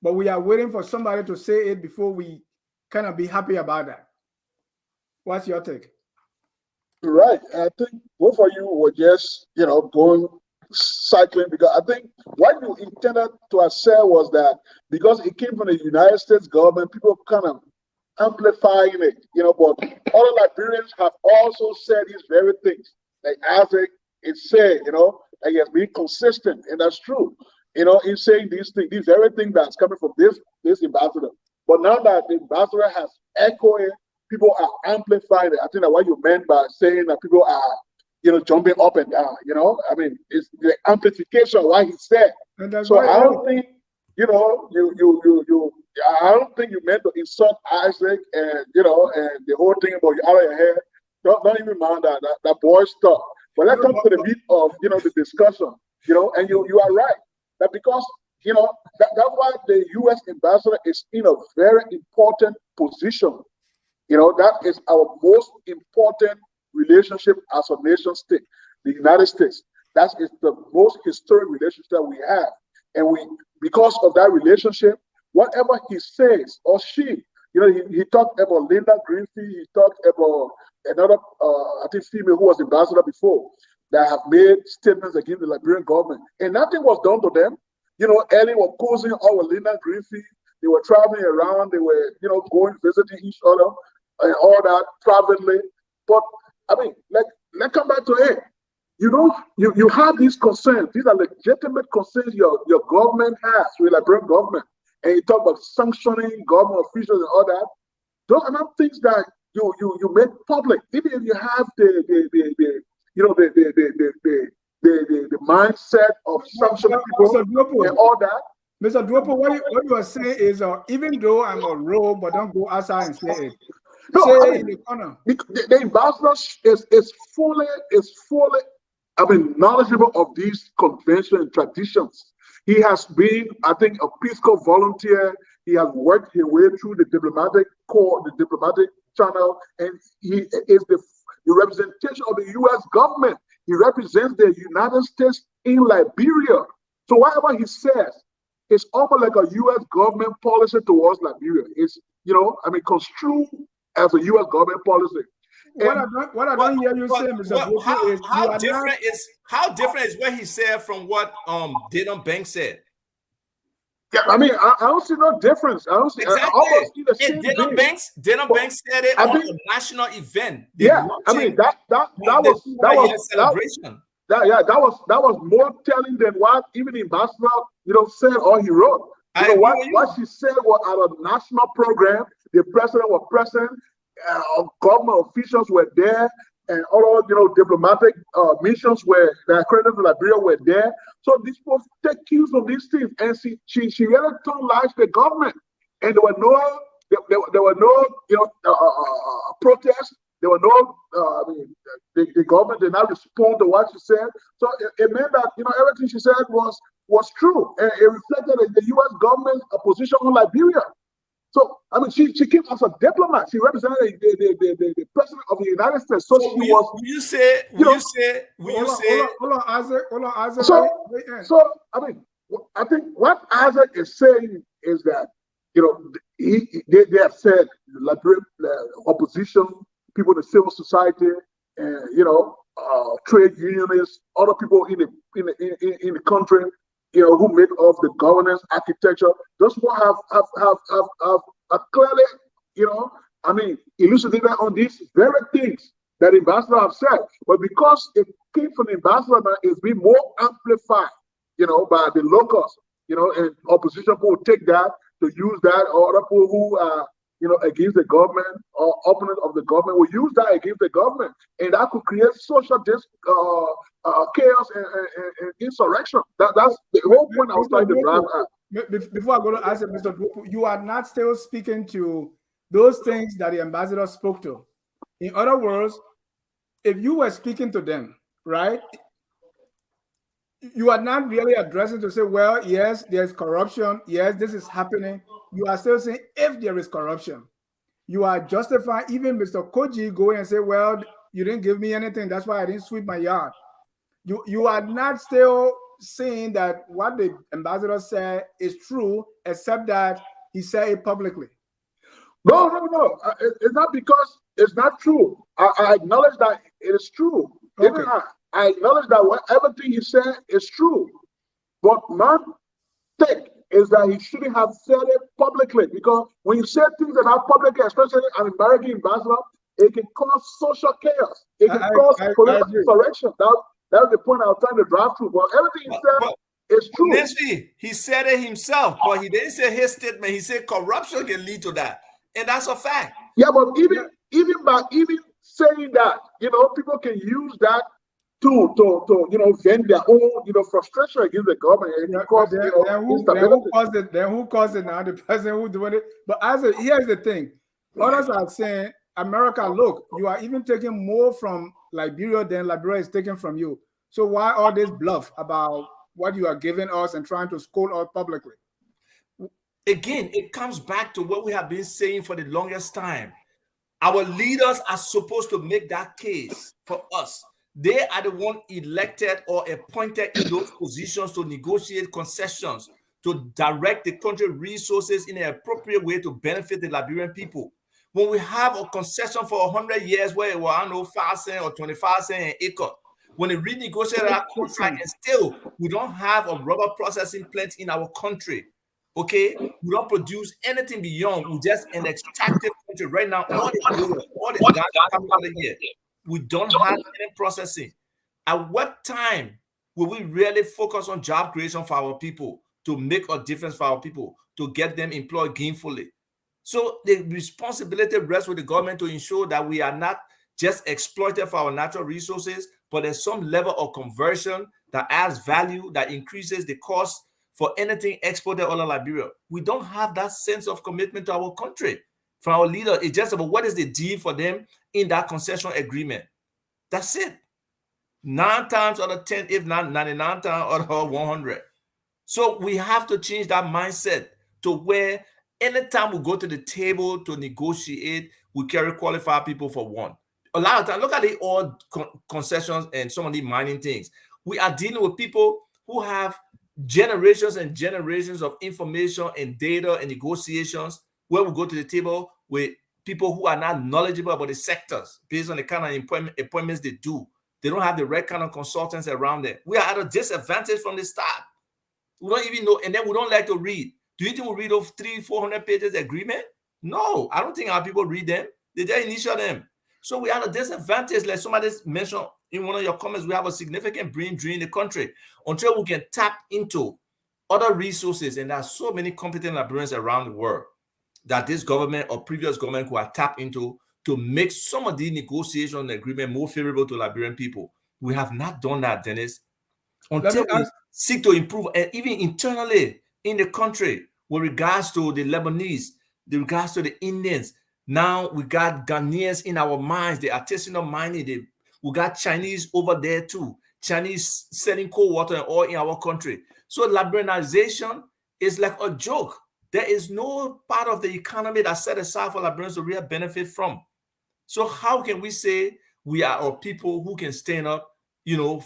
but we are waiting for somebody to say it before we kind of be happy about that. What's your take? Right. I think both of you were just, going cycling, because I think what you intended to say was that because it came from the United States government, people kind of amplifying it, but other Liberians have also said these very things. Like Isaac is said, that he has been consistent, and that's true, in saying these things, these very things that's coming from this ambassador. But now that the ambassador has echoed it, people are amplifying it. I think that's what you meant by saying that people are, jumping up and down. I mean, it's the amplification of what he said. So I don't think, I don't think you meant to insult Isaac and and the whole thing about you out of your head. Don't even mind that boy stuff. But let's come to the meat of the discussion. And you are right that because that's why the U.S. ambassador is in a very important position. That is our most important relationship as a nation state, the United States. That is the most historic relationship that we have. And because of that relationship, whatever he says or she, he talked about Linda Greenfield, he talked about another, I think, female who was ambassador before, that have made statements against the Liberian government. And nothing was done to them. Ellie was causing our Linda Greenfield. They were traveling around, they were, going, visiting each other and all that privately. But I mean, let's come back to it. You have these concerns. These are legitimate concerns your government has with the Liberian government. And you talk about sanctioning government officials and all that. Those are not things that you make public. Even if you have the mindset of sanctioning people and all that. Mr. Duopu, what you are saying is, even though I'm a role, but don't go outside and say it. No, say it in the corner. The ambassador is fully, knowledgeable of these conventions and traditions. He has been, I think, a Peace Corps volunteer. He has worked his way through the diplomatic corps, the diplomatic channel, and he is the representation of the U.S. government. He represents the United States in Liberia. So whatever he says, it's almost like a U.S. government policy towards Liberia. It's, construed as a U.S. government policy. What I don't hear you say, Mr. Duopu, is how different is what he said from what Dylan Banks said? Yeah, I don't see no difference. I don't see. Exactly. I almost see the same Dylan thing. Banks said it on a national event. Yeah, that was celebration. That was more telling than what even the ambassador said or he wrote. What she said was at a national program. The president was present. government officials were there, and other, diplomatic missions that accredited to Liberia were there. So these people take cues from these things, and she really turned lies to the government, and there were no protests. There were no, the government did not respond to what she said. So it meant that everything she said was true, and it reflected the U.S. government's position on Liberia. So she came as a diplomat. She represented the president of the United States. So she was. Hold on, Isaac. So I think what Isaac is saying is that they have said the opposition, people in the civil society, and trade unionists, other people in the country, who make up the governance architecture, those people have clearly, elucidated on these very things that the ambassador have said. But because it came from the ambassador, it's been more amplified, by the locals, and opposition people will take that to use that, or other people who are, against the government or opponent of the government will use that against the government, and that could create social chaos and insurrection. That's the whole point I was trying to drive at. Before I go to answer, Mr. Duopu, you are not still speaking to those things that the ambassador spoke to. In other words, if you were speaking to them, right, you are not really addressing to say, well, yes, there's corruption. Yes, this is happening. You are still saying if there is corruption. You are justifying even Mr. Koji going and say, well, you didn't give me anything. That's why I didn't sweep my yard. You are not still saying that what the ambassador said is true, except that he said it publicly. No. It's not because it's not true. I acknowledge that it is true. Okay. I acknowledge that everything he said is true. But my take is that he shouldn't have said it publicly, because when you say things that are publicly, especially an American ambassador, it can cause social chaos. It can cause political insurrection. That was the point I was trying to drive through. But everything he said is true. Nancy, he said it himself, but he didn't say his statement. He said corruption can lead to that, and that's a fact. Yeah, but even by saying that, people can use that to vent their own frustration against the government. Then who caused it now? The person who's doing it. But here's the thing: others are saying, America, look, you are even taking more from Liberia than Liberia is taking from you. So why all this bluff about what you are giving us and trying to scold us publicly? Again, it comes back to what we have been saying for the longest time. Our leaders are supposed to make that case for us. They are the one elected or appointed in those positions to negotiate concessions, to direct the country resources in an appropriate way to benefit the Liberian people. When we have a concession for 100 years where it was 5 cents or 25 cents an acre, when they renegotiate that contract and still we don't have a rubber processing plant in our country, okay? We don't produce anything beyond, we just an extractive country right now. All the gas coming out of here. We don't have any processing. At what time will we really focus on job creation for our people, to make a difference for our people, to get them employed gainfully? So the responsibility rests with the government to ensure that we are not just exploited for our natural resources, but there's some level of conversion that adds value, that increases the cost for anything exported out of Liberia. We don't have that sense of commitment to our country from our leader. It's just about what is the deal for them in that concession agreement. That's it. 9 times out of 10, if not 99 times out of 100. So we have to change that mindset to where anytime we go to the table to negotiate, we carry qualified people for one. A lot of times, look at the oil concessions and some of the mining things. We are dealing with people who have generations and generations of information and data and negotiations, where we go to the table with people who are not knowledgeable about the sectors based on the kind of appointments they do. They don't have the right kind of consultants around them. We are at a disadvantage from the start. We don't even know, and then we don't like to read. Do you think we read off 300-400 pages agreement? No, I don't think our people read them. They just initial them. So we are at a disadvantage. Like somebody mentioned in one of your comments, we have a significant brain drain in the country until we can tap into other resources. And there are so many competent Liberians around the world that this government or previous government could have tapped into to make some of the negotiation and agreement more favorable to Liberian people. We have not done that, Dennis, until we seek to improve, and even internally in the country, with regards to the Lebanese, with regards to the Indians. Now we got Ghanaians in our mines, the artisanal mining. We got Chinese over there too. Chinese selling cold water and oil in our country. So Liberianization is like a joke. There is no part of the economy that's set aside for Liberians to really benefit from. So how can we say we are a people who can stand up,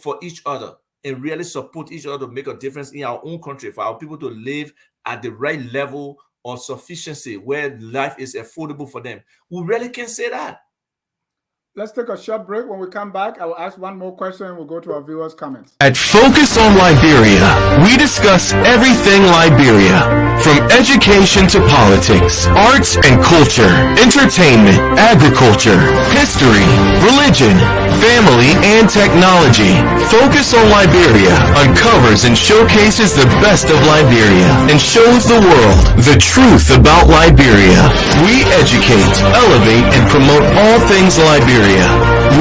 for each other and really support each other to make a difference in our own country, for our people to live at the right level of sufficiency where life is affordable for them? We really can say that. Let's take a short break. When we come back, I will ask one more question and we'll go to our viewers' comments. At Focus on Liberia, we discuss everything Liberia, from education to politics, arts and culture, entertainment, agriculture, history, religion, family, and technology. Focus on Liberia uncovers and showcases the best of Liberia and shows the world the truth about Liberia. We educate, elevate, and promote all things Liberia.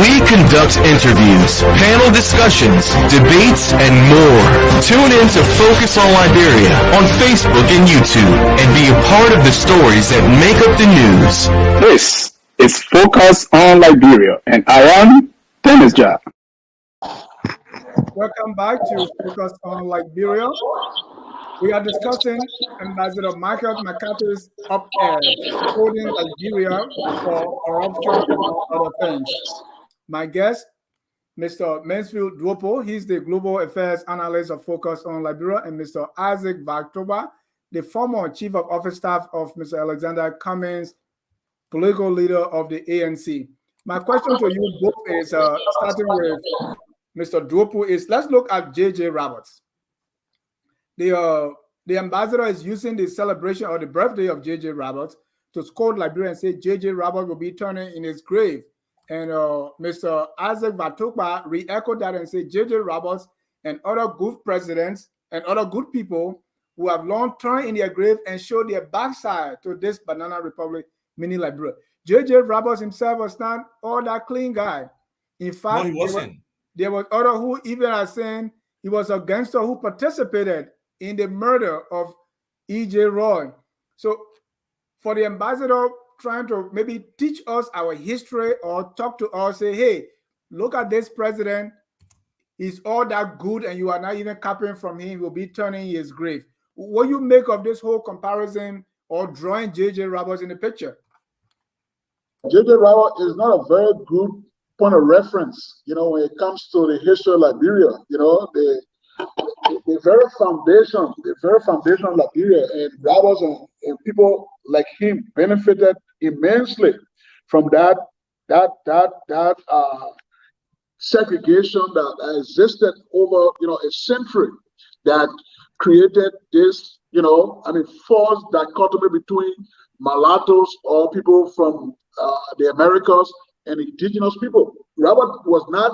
We conduct interviews, panel discussions, debates, and more. Tune in to Focus on Liberia on Facebook and YouTube and be a part of the stories that make up the news. This is Focus on Liberia, and I am Dennis Jack. Welcome back to Focus on Liberia. We are discussing Ambassador McCarthy's op-ed, holding Liberia for corruption and other things. My guest, Mr. Mansfield Duopu, he's the Global Affairs Analyst of Focus on Liberia, and Mr. Isaac Tukpah, the former Chief of Office Staff of Mr. Alexander Cummings, political leader of the ANC. My question to you both is, starting with Mr. Duopu, is let's look at J.J. Roberts. The ambassador is using the celebration or the birthday of J.J. Roberts to scold Liberia and say J.J. Roberts will be turning in his grave. And Mr. Isaac Tukpah re-echoed that and said J.J. Roberts and other good presidents and other good people who have long turned in their grave and showed their backside to this banana republic, meaning Liberia. J.J. Roberts himself was not all that clean guy. In fact, no, he wasn't. There was other who even are saying he was a gangster who participated in the murder of E.J. Roy. So for the ambassador trying to maybe teach us our history or talk to us, say, hey, look at this president. He's all that good and you are not even copying from him. He will be turning his grave. What do you make of this whole comparison or drawing J.J. Roberts in the picture? J.J. Roberts is not a very good point of reference, when it comes to the history of Liberia. The very foundation of Liberia, and Roberts and people like him benefited immensely from that segregation that existed over a century, that created this false dichotomy between mulattoes or people from the Americas and indigenous people. Robert was not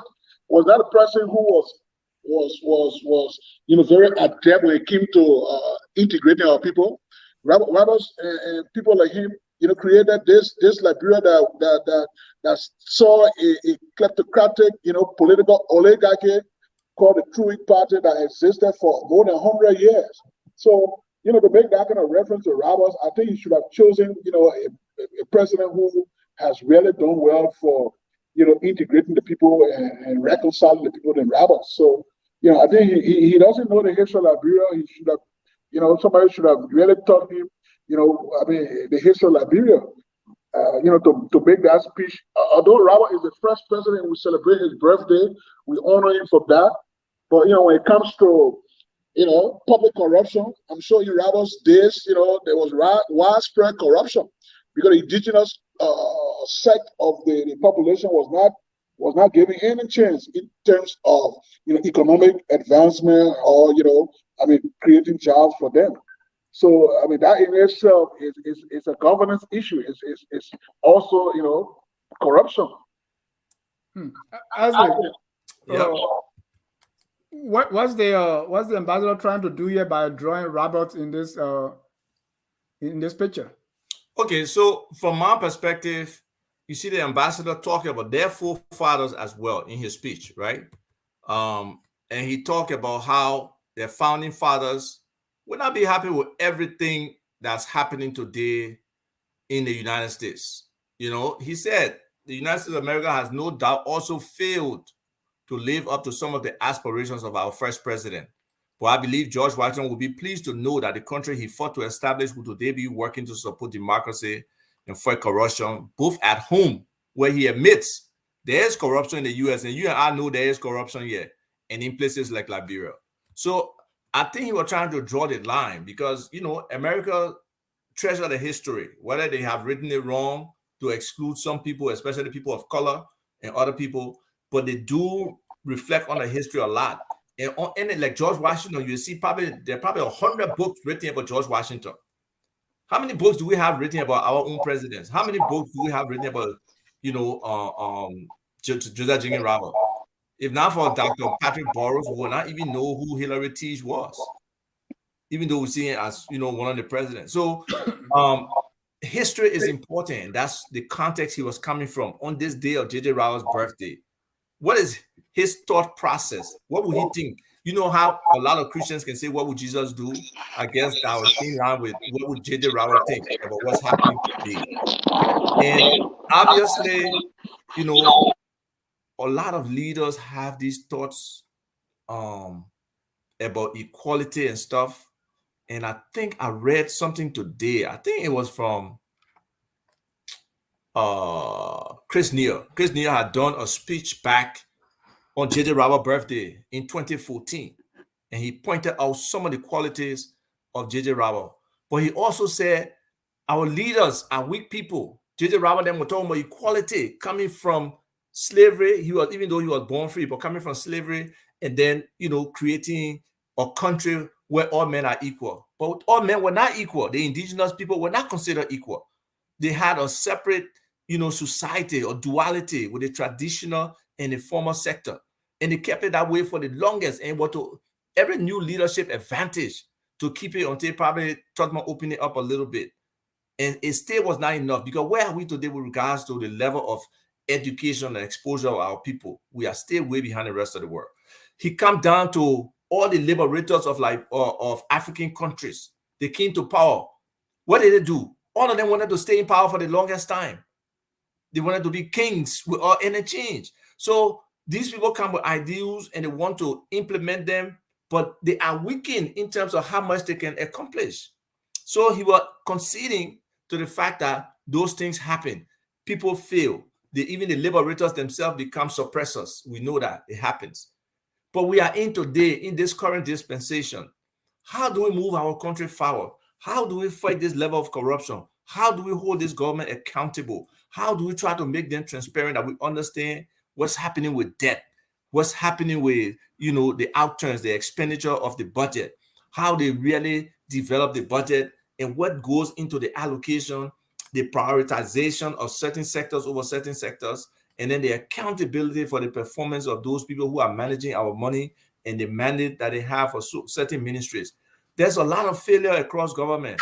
a person who was very adept when it came to integrating our people. Roberts and people like him, created this Liberia that saw a kleptocratic, political oligarchy called the True Party that existed for more than 100 years. So, to make that kind of reference to Roberts, I think he should have chosen, a president who has really done well for, integrating the people and reconciling the people than Roberts. So, I think he doesn't know the history of Liberia. He should have, somebody should have really taught him, the history of Liberia, to make that speech. Although Robert is the first president, we celebrate his birthday. We honor him for that. But, when it comes to, public corruption, I'm sure in Robert's days, there was widespread corruption because the indigenous sect of the population was not given any chance in terms of economic advancement or creating jobs for them. So that in itself is a governance issue. It's also corruption. What's the ambassador trying to do here by drawing Roberts in this picture? Okay, so from my perspective, you see the ambassador talking about their forefathers as well in his speech, right? And he talked about how their founding fathers would not be happy with everything that's happening today in the United States. You know, he said the United States of America has no doubt also failed to live up to some of the aspirations of our first president. But I believe George Washington would be pleased to know that the country he fought to establish would today be working to support democracy and fight corruption, both at home, where he admits there is corruption in the US, and you and I know there is corruption here, and in places like Liberia. So I think he was trying to draw the line because, you know, America treasure the history, whether they have written it wrong to exclude some people, especially people of color and other people, but they do reflect on the history a lot. And like George Washington, you see there are probably 100 books written about George Washington. How many books do we have written about our own presidents? How many books do we have written about, you know, Josiah Jenkins Robert? If not for Dr. Patrick Burroughs, we would not even know who Hillary Teague was, even though we see it as, you know, one of the presidents. So history is important. That's the context he was coming from on this day of J.J. Rowe's birthday. What is his thought process? What would he think? You know how a lot of Christians can say, what would Jesus do? I guess I was thinking around with what would J.J. Rowe think about what's happening today? And obviously, you know, a lot of leaders have these thoughts about equality and stuff. And I think I read something today. I think it was from Chris Neal. Chris Neal had done a speech back on J.J. Rowe's birthday in 2014. And he pointed out some of the qualities of J.J. Rowe. But he also said our leaders are weak people. J.J. Rowe then were talking about equality coming from slavery. He was, even though he was born free, but coming from slavery, and then, you know, creating a country where all men are equal. But all men were not equal. The indigenous people were not considered equal. They had a separate, you know, society or duality with the traditional and the formal sector. And they kept it that way for the longest. And what to every new leadership advantage to keep it until probably Tottenham opened it up a little bit. And it still was not enough, because where are we today with regards to the level of education and exposure of our people? We are still way behind the rest of the world. He come down to all the liberators of African countries. They came to power. What did they do? All of them wanted to stay in power for the longest time. They wanted to be kings without any change. So these people come with ideals and they want to implement them, but they are weakened in terms of how much they can accomplish. So he was conceding to the fact that those things happen. People fail. Even the liberators themselves become suppressors. We know that it happens. But we are in today, in this current dispensation. How do we move our country forward? How do we fight this level of corruption? How do we hold this government accountable? How do we try to make them transparent, that we understand what's happening with debt, what's happening with, you know, the outturns, the expenditure of the budget, how they really develop the budget, and what goes into the allocation, the prioritization of certain sectors over certain sectors, and then the accountability for the performance of those people who are managing our money and the mandate that they have for certain ministries. There's a lot of failure across government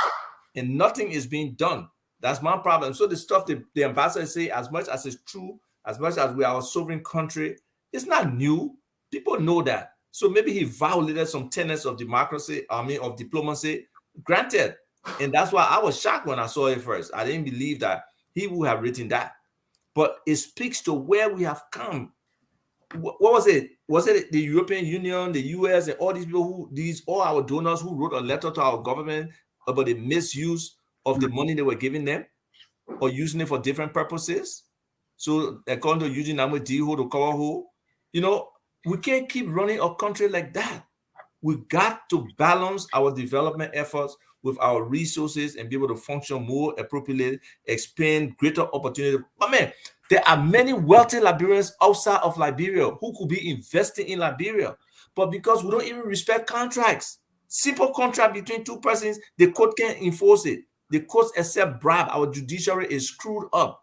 and nothing is being done. That's my problem. So the stuff the ambassador say, as much as it's true, as much as we are a sovereign country, it's not new. People know that. So maybe he violated some tenets of democracy, of diplomacy, granted. And that's why I was shocked when I saw it first. I didn't believe that he would have written that. But it speaks to where we have come. What was it? Was it the European Union, the US, and all these people all our donors who wrote a letter to our government about the misuse of the money they were giving them or using it for different purposes? So according to Eugene Namwe Diho to cover who, you know, we can't keep running a country like that. We got to balance our development efforts with our resources and be able to function more appropriately, expand greater opportunity. But man, there are many wealthy Liberians outside of Liberia who could be investing in Liberia. But because we don't even respect contracts, simple contract between two persons, the court can't enforce it. The courts accept bribe. Our judiciary is screwed up.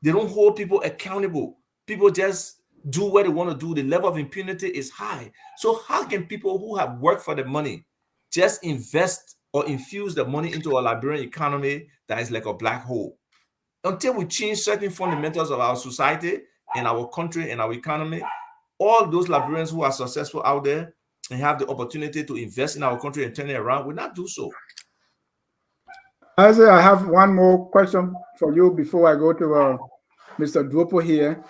They don't hold people accountable. People just do what they want to do. The level of impunity is high. So how can people who have worked for the money just invest or infuse the money into a Liberian economy that is like a black hole? until we change certain fundamentals of our society and our country and our economy, all those Liberians who are successful out there and have the opportunity to invest in our country and turn it around will not do so. Isaac, I have one more question for you before I go to Mr. Duopu here.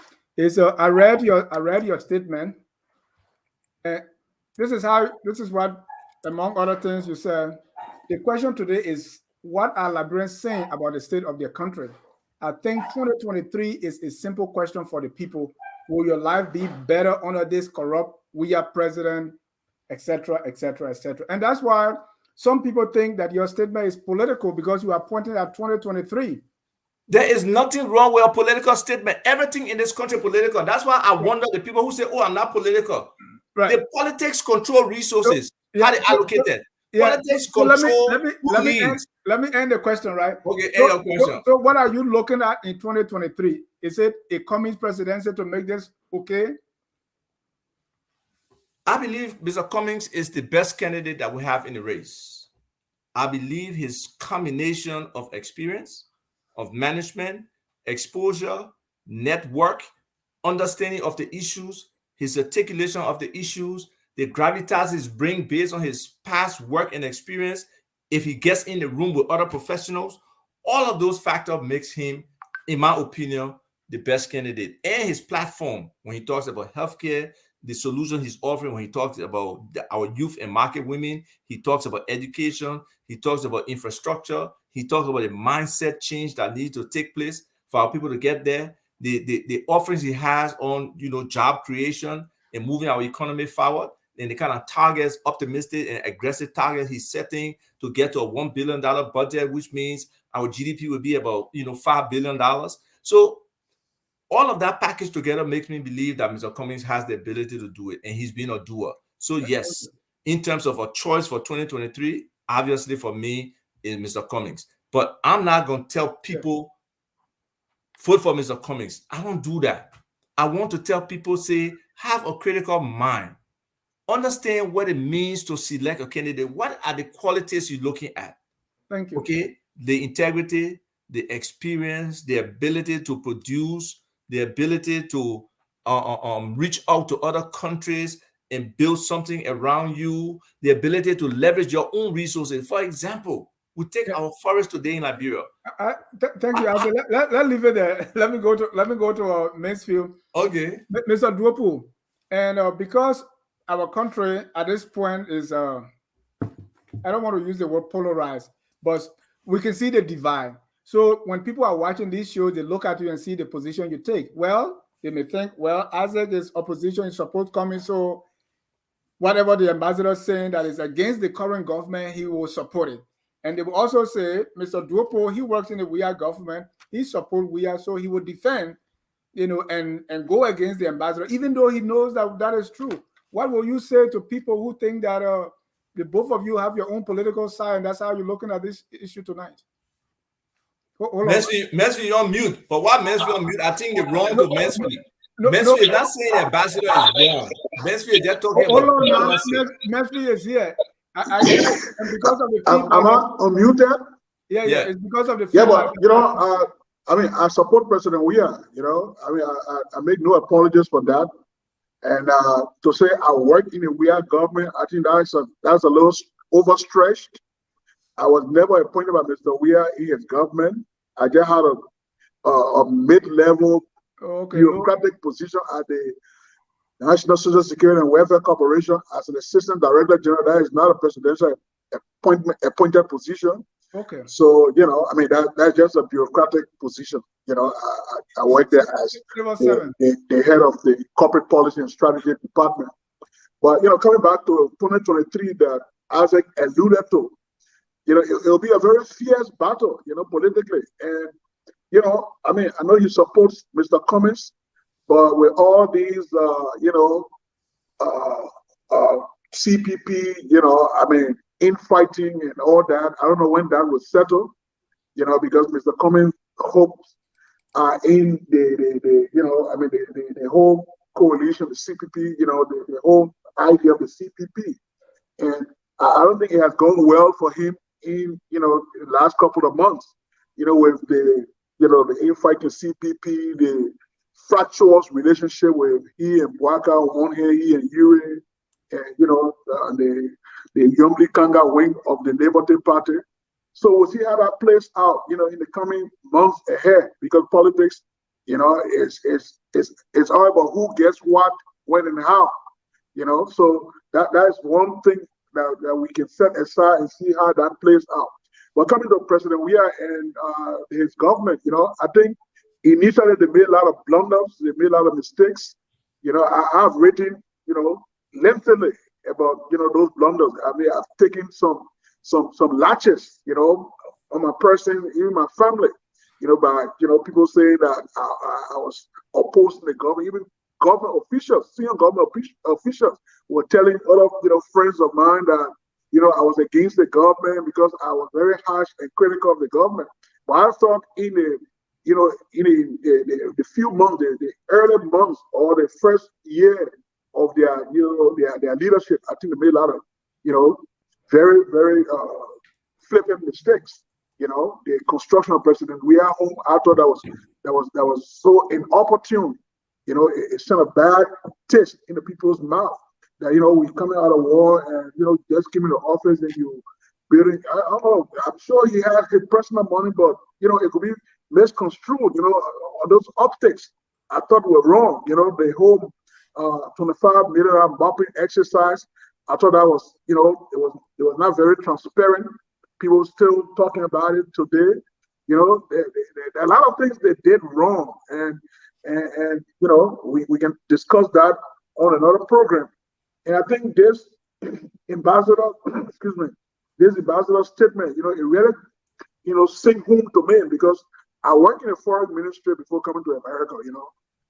I read your statement. This is what, among other things, you said. The question today is, what are Liberians saying about the state of their country? I think 2023 is a simple question for the people. Will your life be better under this corrupt, we are president, etc., etc., etc.? And that's why some people think that your statement is political because you are pointing at 2023. There is nothing wrong with a political statement. Everything in this country is political. That's why I wonder the people who say, oh, I'm not political. Right. The politics control resources, how they allocate it. Politics control let me end the question, right? Okay, end your question. So what are you looking at in 2023? Is it a Cummings presidency to make this okay? I believe Mr. Cummings is the best candidate that we have in the race. I believe his combination of experience, of management, exposure, network, understanding of the issues, his articulation of the issues, the gravitas is bring based on his past work and experience. If he gets in the room with other professionals, all of those factors makes him, in my opinion, the best candidate. And his platform, when he talks about healthcare, the solution he's offering, when he talks about our youth and market women, he talks about education, he talks about infrastructure, he talks about the mindset change that needs to take place for our people to get there. The offerings he has on, job creation and moving our economy forward, and the kind of targets, optimistic and aggressive targets he's setting to get to a $1 billion budget, which means our GDP will be about, $5 billion. So all of that package together makes me believe that Mr. Cummings has the ability to do it, and he's been a doer. So yes, in terms of a choice for 2023, obviously for me is Mr. Cummings. But I'm not going to tell people, vote for Mr. Cummings. I don't do that. I want to tell people, say, have a critical mind. Understand what it means to select a candidate. What are the qualities you're looking at? Thank you. Okay, the integrity, the experience, the ability to produce, the ability to reach out to other countries and build something around you, the ability to leverage your own resources. For example, we take our forest today in Liberia. Thank you. Let's leave it there. Let me go to Mansfield. Okay, Mr. Duopu, and because our country at this point is, I don't want to use the word polarized, but we can see the divide. So when people are watching these shows, they look at you and see the position you take. Well, they may think, well, Isaac is opposition, is support coming, so whatever the ambassador is saying that is against the current government, he will support it. And they will also say, Mr. Duopu, he works in the WIA government, he supports WIA, so he will defend, and go against the ambassador, even though he knows that that is true. What will you say to people who think that the both of you have your own political side, and that's how you're looking at this issue tonight? Mansfield, you're on mute. But why Mansfield on mute? I think you're wrong to Mansfield. Mansfield is not saying the ambassador is wrong. Mansfield is just talking about. Mansfield is here. And because of the am I unmuted? Yeah, it's because of the feedback. But I support President Weah. I make no apologies for that. And to say I work in a weird government, I think that's a little overstretched. I was never appointed by Mr. Weah in his government. I just had a mid-level bureaucratic position at the National Social Security and Welfare Corporation as an assistant director general. That is not a presidential appointed position. Okay. So, that's just a bureaucratic position. I work there as the head of the corporate policy and strategy department. But, coming back to 2023 that Isaac alluded to, it'll be a very fierce battle, politically. And, I know you support Mr. Cummings, but with all these, CPP, infighting and all that, I don't know when that will settle, because Mr. Cummings' hopes are in the whole coalition, the CPP, the whole idea of the CPP. And I don't think it has gone well for him in, the last couple of months, with the the infighting CPP, the fractious relationship with he and Bwaka on here, he and Yuri, and the Yomli Kanga wing of the Labour Party. So we'll see how that plays out, in the coming months ahead, because politics, it's all about who gets what, when, and how, So that is one thing that we can set aside and see how that plays out. But coming to President Weah and his government, I think initially they made a lot of blunders, they made a lot of mistakes. I've written, lengthily about those blunders. I mean, I've taken some latches, on my person, even my family, by people saying that I was opposed to the government. Even government officials, senior government officials, were telling other friends of mine that I was against the government because I was very harsh and critical of the government. But I thought in the few months, the early months or the first year of their leadership, I think they made a lot of very, very flippant mistakes. The construction of President Weah home, I thought that was so inopportune. It sent a bad taste in the people's mouth that we coming out of war and just giving the office and you building. I don't know. I'm sure he has his personal money, but it could be misconstrued. Those optics I thought were wrong. The whole 25 million mopping exercise. I thought that was, it was not very transparent. People still talking about it today. A lot of things they did wrong, and we can discuss that on another program. And I think this ambassador, this ambassador statement, it really, sing home to me, because I work in the foreign ministry before coming to America.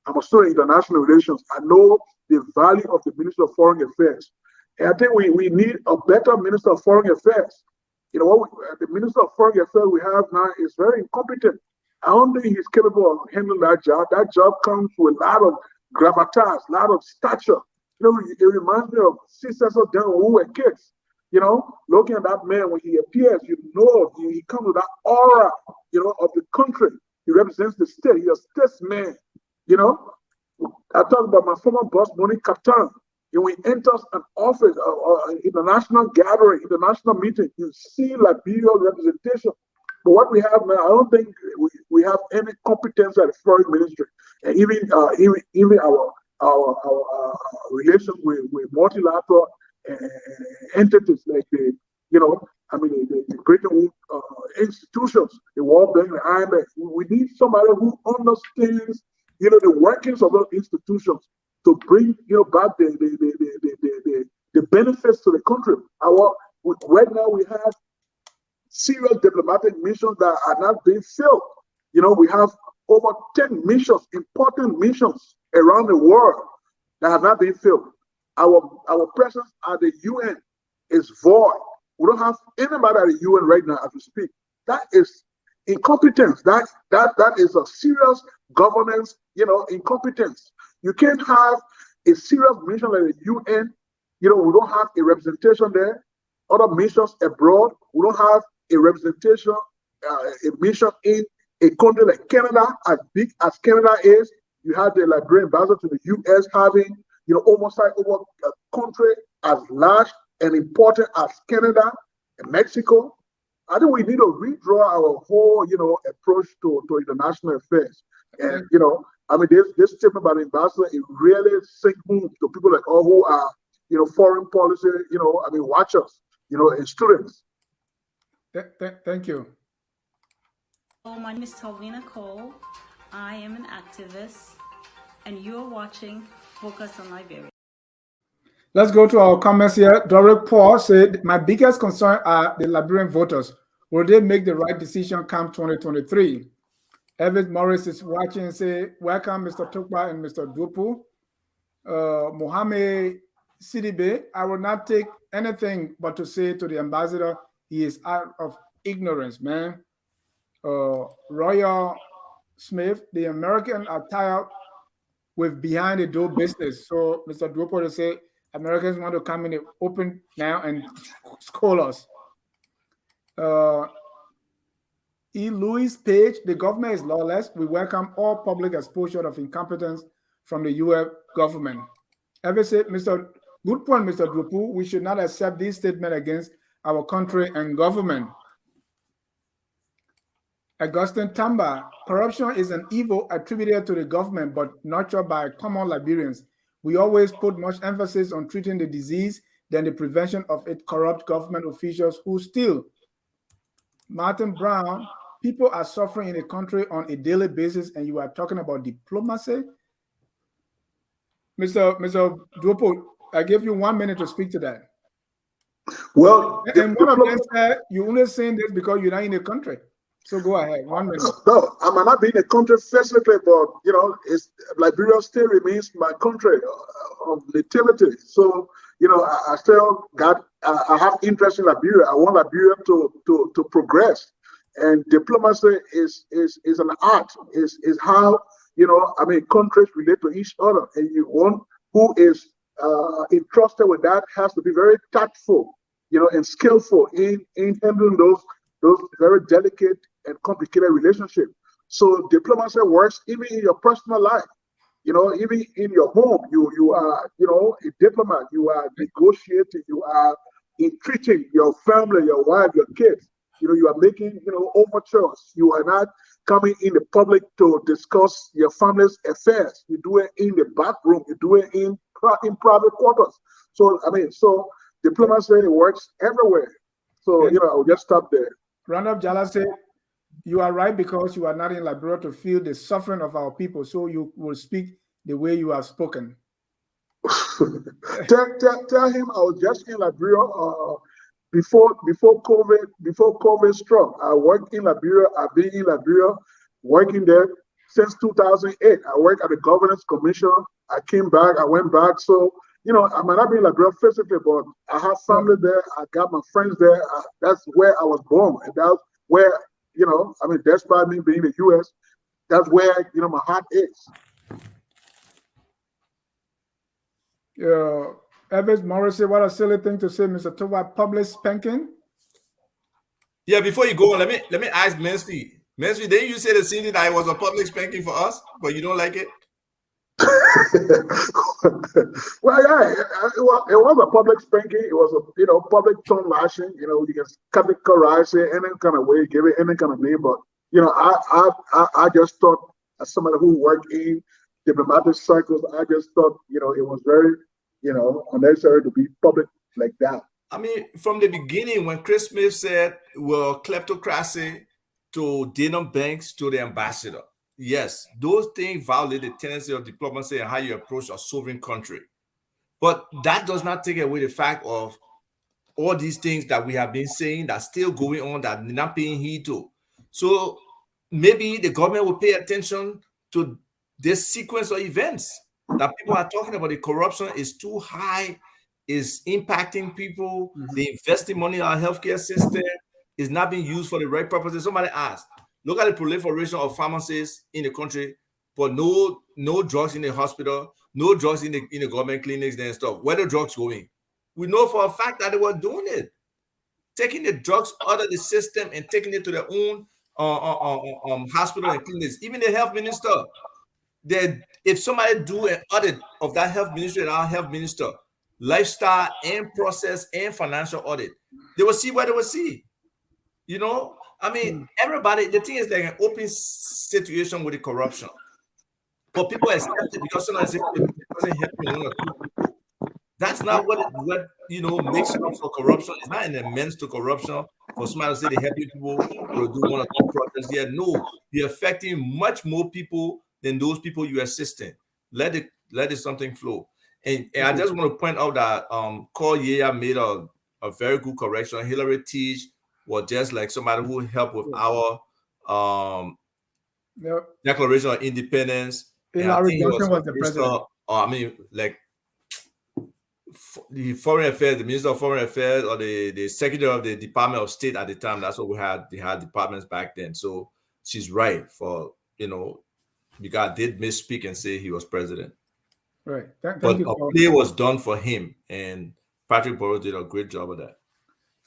I'm a student in international relations. I know the value of the Minister of Foreign Affairs. And I think we need a better Minister of Foreign Affairs. The Minister of Foreign Affairs we have now is very incompetent. I don't think he's capable of handling that job. That job comes with a lot of gravitas, a lot of stature. It reminds me of sisters of them who were kids. Looking at that man when he appears, he comes with that aura, of the country. He represents the state. He's a statesman. I talk about my former boss, Monique Captain. When he enters an office or an international gathering, international meeting, you see Liberia representation. But what we have now, I don't think we have any competence at the foreign ministry, and even our relations with multilateral entities like the Bretton Woods institutions, the World Bank, the IMF. We need somebody who understands, the workings of those institutions to bring, back the benefits to the country. Right now we have serious diplomatic missions that are not being filled. We have over 10 missions, important missions around the world that have not been filled. Our presence at the UN is void. We don't have anybody at the UN right now as we speak. That is incompetence. That is a serious governance, incompetence. You can't have a serious mission like the UN. We don't have a representation there. Other missions abroad, we don't have a representation, a mission in a country like Canada. As big as Canada is, you have the Liberian ambassador to the US having, oversight over a country as large and important as Canada and Mexico. I think we need to redraw our whole, approach to international affairs. And, this statement by the ambassador, it really sinks home to people like all who are, foreign policy, watchers, and students. Thank you. My name is Talvina Cole. I am an activist, and you're watching Focus on Liberia. Let's go to our comments here. Dorek Paul said, my biggest concern are the Liberian voters. Will they make the right decision come 2023? Evan Morris is watching and say, welcome, Mr. Tukpah and Mr. Duopu. Mohammed Sidibe, I will not take anything but to say to the ambassador, he is out of ignorance, man. Royal Smith, the Americans are tired with behind the door business. So Mr. Duopu to say, Americans want to come in the open now and scold us. E. Louis Page, the government is lawless. We welcome all public exposure of incompetence from the U.S. government. Ever said, Mr. Good point, Mr. Duopu. We should not accept these statements against our country and government. Augustine Tamba, corruption is an evil attributed to the government but nurtured by common Liberians. We always put much emphasis on treating the disease than the prevention of it. Corrupt government officials who steal. Martin Brown, people are suffering in the country on a daily basis, and you are talking about diplomacy? Mr. Duopu, I give you 1 minute to speak to that. Well, and one of them said you only saying this because you're not in the country. So go ahead, 1 minute. No, I might not be in the country physically, but it's Liberia still remains my country of nativity. So I still got I have interest in Liberia. I want Liberia to progress, and diplomacy is an art. Is how countries relate to each other, and you want who is entrusted with that has to be very tactful, and skillful in handling those very delicate and complicated relationships. So diplomacy works even in your personal life. Even in your home, you are, a diplomat. You are negotiating. You are entreating your family, your wife, your kids. You are making, overtures. You are not coming in the public to discuss your family's affairs. You do it in the back room. You do it in private quarters. So diplomacy works everywhere. So I'll just stop there. Randolph Jala said, you are right because you are not in Liberia to feel the suffering of our people, so you will speak the way you have spoken. tell him I was just in Liberia before COVID struck. I worked in Liberia. I've been in Liberia working there since 2008. I worked at the Governance Commission. I came back. I went back. So I might not be in Liberia physically, but I have family there. I got my friends there. That's where I was born, and that's where. Despite me being in the U.S., that's where, my heart is. Evans Morrissey, what a silly thing to say, Mr. Tukpah. Public spanking? Yeah, before you go on, let me ask Mansfield. Mansfield, didn't you say the same thing that it was a public spanking for us, but you don't like it? Well, yeah, it was a public spanking. It was a public tongue lashing. You can categorize it any kind of way, give it any kind of name. But I just thought, as somebody who worked in diplomatic circles, I just thought it was very unnecessary to be public like that. I mean, from the beginning, when Chris Smith said, well, kleptocracy to Denham Banks to the ambassador. Yes, those things violate the tendency of diplomacy and how you approach a sovereign country. But that does not take away the fact of all these things that we have been saying that's still going on that we're not paying heed to. So maybe the government will pay attention to this sequence of events that people are talking about. The corruption is too high, is impacting people. The investing money in our healthcare system is not being used for the right purposes. Somebody asked, look at the proliferation of pharmacies in the country, but no drugs in the hospital, no drugs in the government clinics and stuff. Where the drugs going? We know for a fact that they were doing it, taking the drugs out of the system and taking it to their own hospital and clinics. Even the health minister, if somebody do an audit of that health ministry and our health minister, lifestyle and process and financial audit, they will see what they will see. I mean, everybody, the thing is like an open situation with the corruption. But people accept it because sometimes it doesn't help one or two people. That's not what makes up for corruption. It's not an immense to corruption for somebody to say they're helping people or do one or two projects. Yeah, no, you're affecting much more people than those people you're assisting. Let it something flow. And I just want to point out that Call Yeya made a very good correction. Hillary Teach was just like somebody who helped with our Declaration of Independence. Hillary Johnson was the president. The Foreign Affairs, the Minister of Foreign Affairs, or the Secretary of the Department of State at the time. That's what we had. They had departments back then. So she's right because I did misspeak and say he was president. Right. But a play was done for him, and Patrick Burrows did a great job of that.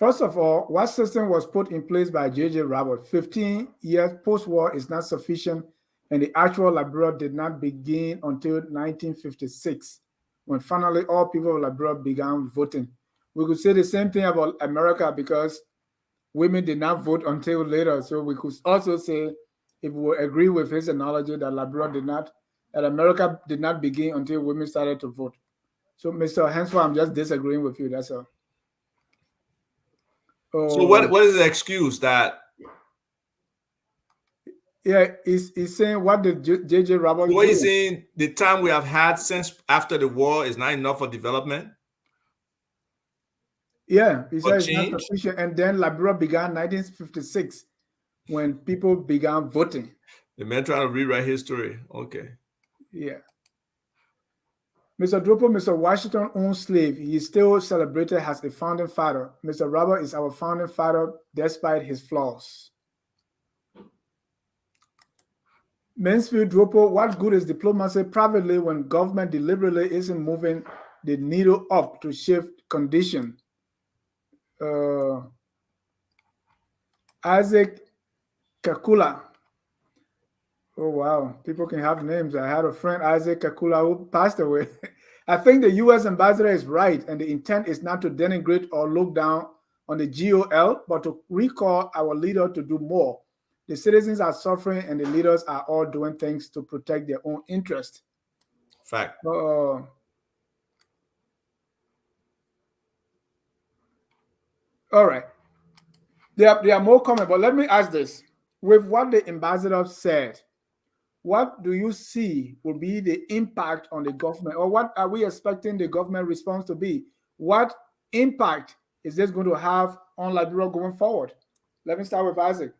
First of all, what system was put in place by J.J. Robert 15 years post-war is not sufficient, and the actual Liberia did not begin until 1956, when finally all people of Liberia began voting. We could say the same thing about America because women did not vote until later. So we could also say, if we agree with his analogy, that America did not begin until women started to vote. So, Mr. Hensford, I'm just disagreeing with you. That's all. So what is the excuse that? Yeah, he's saying what did J.J. Roberts What do? he's saying, the time we have had since after the war is not enough for development? Yeah, he said it's not sufficient. And then Liberia began 1956 when people began voting. The man trying to rewrite history. Okay. Yeah. Mr. Duopu, Mr. Washington owned slave. He is still celebrated as a founding father. Mr. Robert is our founding father despite his flaws. Mansfield, Duopu, what good is diplomacy privately when government deliberately isn't moving the needle up to shift condition? Isaac Kakula. Oh, wow. People can have names. I had a friend, Isaac Kakula, who passed away. I think the U.S. ambassador is right, and the intent is not to denigrate or look down on the GOL, but to recall our leader to do more. The citizens are suffering, and the leaders are all doing things to protect their own interest. Fact. All right. There are more comments, but let me ask this. With what the ambassador said, what do you see will be the impact on the government, or what are we expecting the government response to be? What impact is this going to have on Liberia going forward? Let me start with Isaac.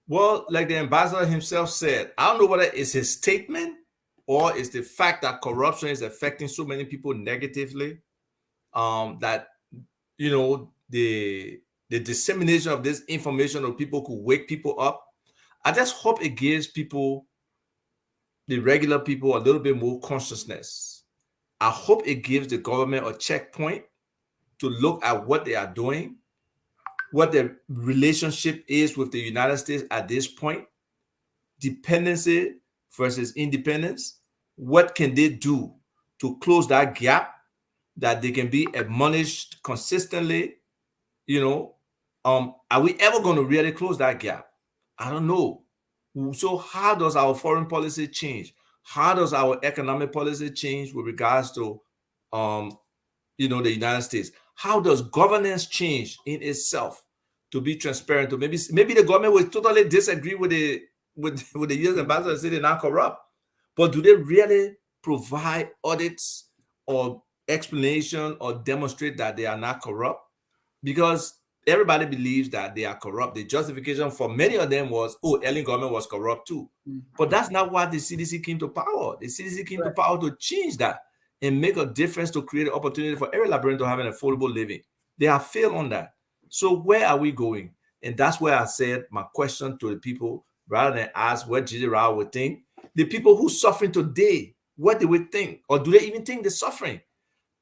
Well, like the ambassador himself said, I don't know whether it's his statement or it's the fact that corruption is affecting so many people negatively, that, you know, the dissemination of this information of people could wake people up. I just hope it gives people, the regular people, a little bit more consciousness. I hope it gives the government a checkpoint to look at what they are doing, what their relationship is with the United States at this point, dependency versus independence. What can they do to close that gap, that they can be admonished consistently? You know, are we ever going to really close that gap? I don't know. So how does our foreign policy change? How does our economic policy change with regards to, you know, the United States? How does governance change in itself to be transparent? To maybe the government will totally disagree with the U.S. ambassador and say they're not corrupt, but do they really provide audits or explanation or demonstrate that they are not corrupt? Because everybody believes that they are corrupt. The justification for many of them was, oh, Ellen government was corrupt too. But that's not why the CDC came to power. The CDC came to power to change that and make a difference, to create an opportunity for every Liberian to have an affordable living. They have failed on that. So where are we going? And that's where I said my question to the people, rather than ask what J.J. Rao would think, the people who are suffering today, what they would think, or do they even think they're suffering?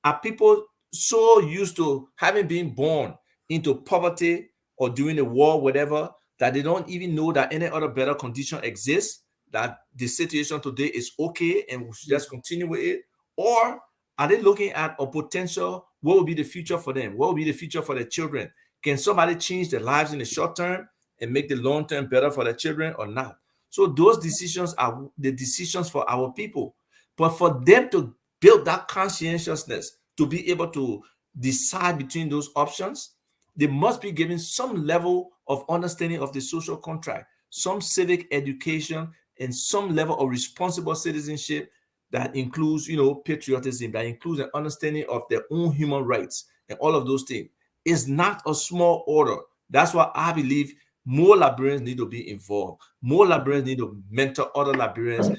Are people so used to having been born into poverty or during the war, whatever, that they don't even know that any other better condition exists, that the situation today is okay and we should just continue with it? Or are they looking at a potential, what will be the future for them? What will be the future for their children? Can somebody change their lives in the short term and make the long term better for their children or not? So those decisions are the decisions for our people. But for them to build that conscientiousness, to be able to decide between those options, they must be given some level of understanding of the social contract, some civic education, and some level of responsible citizenship that includes, you know, patriotism, that includes an understanding of their own human rights and all of those things. It's not a small order. That's why I believe more Liberians need to be involved. More Liberians need to mentor other Liberians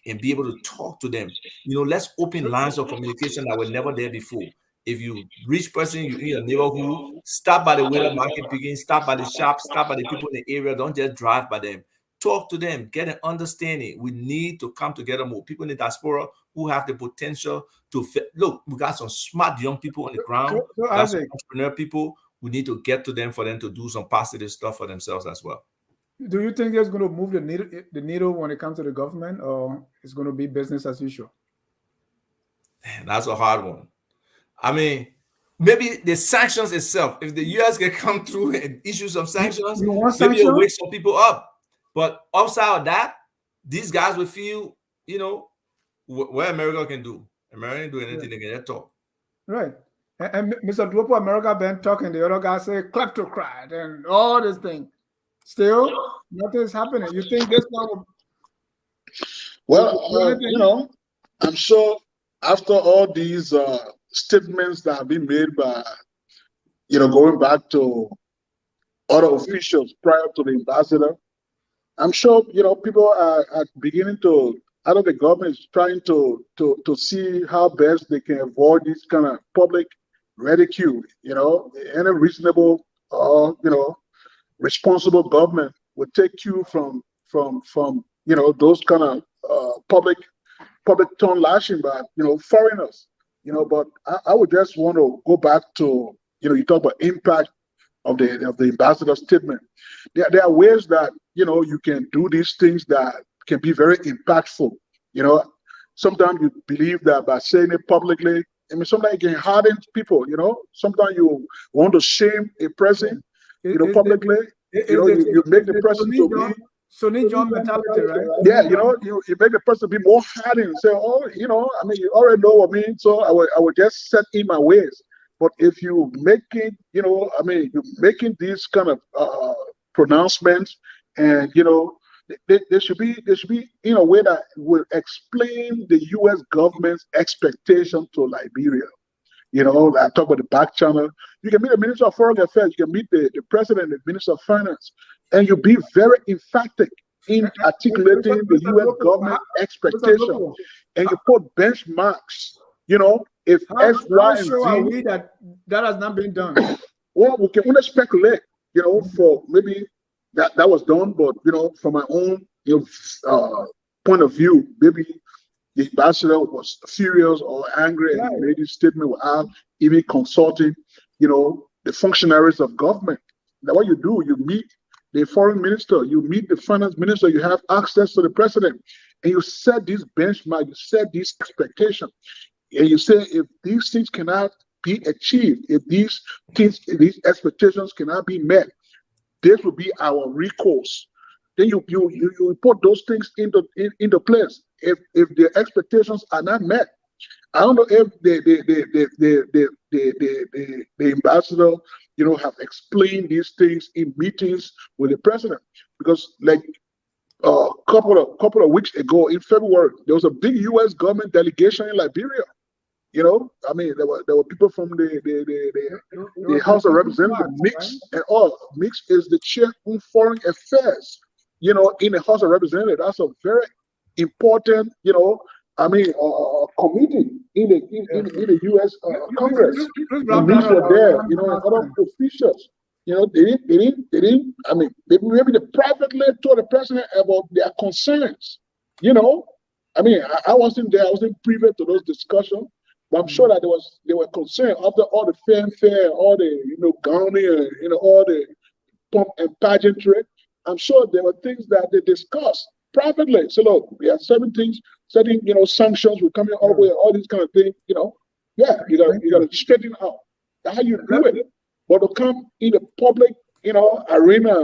and be able to talk to them. You know, let's open lines of communication that were never there before. If you rich person, you in your neighborhood, stop by the waiter market picking, stop by the shop, stop by the people in the area. Don't just drive by them. talk to them, get an understanding. We need to come together more. People in the diaspora who have the potential to look. We got some smart young people on the ground. So Got some Isaac, entrepreneur people. We need to get to them for them to do some positive stuff for themselves as well. do you think it's going to move the needle when it comes to the government, or it's going to be business as usual? That's a hard one. I mean, maybe the sanctions itself, if the US can come through and issue some sanctions, maybe it'll wake some people up. But outside of that, these guys will feel, you know, what America can do. America can do anything, they can talk. Right. And Mr. Duopu, America been talking, the other guy say kleptocrat and all this thing. Still, nothing's happening. You think this one will... Well, you know, I'm sure after all these statements that have been made by, you know, going back to other officials prior to the ambassador, I'm sure, you know, people are beginning to, out of the government is trying to see how best they can avoid this kind of public ridicule. You know, any reasonable, you know, responsible government would take cue from you know, those kind of public tongue lashing by, you know, foreigners. You know, but I would just want to go back to, you know, you talk about impact of the ambassador's statement. There are ways that, you know, you can do these things that can be very impactful. You know, sometimes you believe that by saying it publicly, I mean, sometimes you can harden people. You know, sometimes you want to shame a person. You know, publicly, you know, you make the person to be Sonny John mentality, right? Yeah, you know, you make the person be more hardened and say, oh, you know, I mean, you already know what I mean, so I would just set in my ways. But if you make it, you know, I mean, you're making these kind of pronouncements, and you know, there should be in a way that will explain the U.S. government's expectation to Liberia. You know, I talk about the back channel. You can meet the Minister of Foreign Affairs, you can meet the President, the Minister of Finance, and you'll be very emphatic in articulating the U.S. government expectation. And you put benchmarks, you know, if X, Y, and Z. Are we that has not been done? Well, we can only speculate, you know, for maybe that was done, but, you know, from my own, you know, point of view, maybe the ambassador was furious or angry and made this statement without even consulting, you know, the functionaries of government. Now, what you do, you meet the foreign minister, you meet the finance minister, you have access to the president, and you set this benchmark, you set this expectation, and you say if these things cannot be achieved, if these things, if these expectations cannot be met, this will be our recourse. Then you put those things into place. If the expectations are not met, I don't know if the ambassador, you know, have explained these things in meetings with the president, because like a couple of weeks ago in February, there was a big U.S. government delegation in Liberia. You know, I mean, there were people from the House of Representatives, Mix and all. Mix is the chair of foreign affairs. You know, in the House of Representatives, that's a very important, you know, I mean, committee in the U.S. Congress. And these were there, you know, and other officials. You know, they didn't. I mean, maybe they privately told the president about their concerns. You know, I mean, I wasn't there. I wasn't privy to those discussions. But I'm sure that they were concerned after all the fanfare, all the, you know, gowning, and, you know, all the pomp and pageantry. I'm sure there were things that they discussed privately. So look, we have certain things, certain, you know, sanctions were coming our way, all these kind of things, you know. Yeah, you gotta straighten out. That's how you do it. But to come in the public, you know, arena,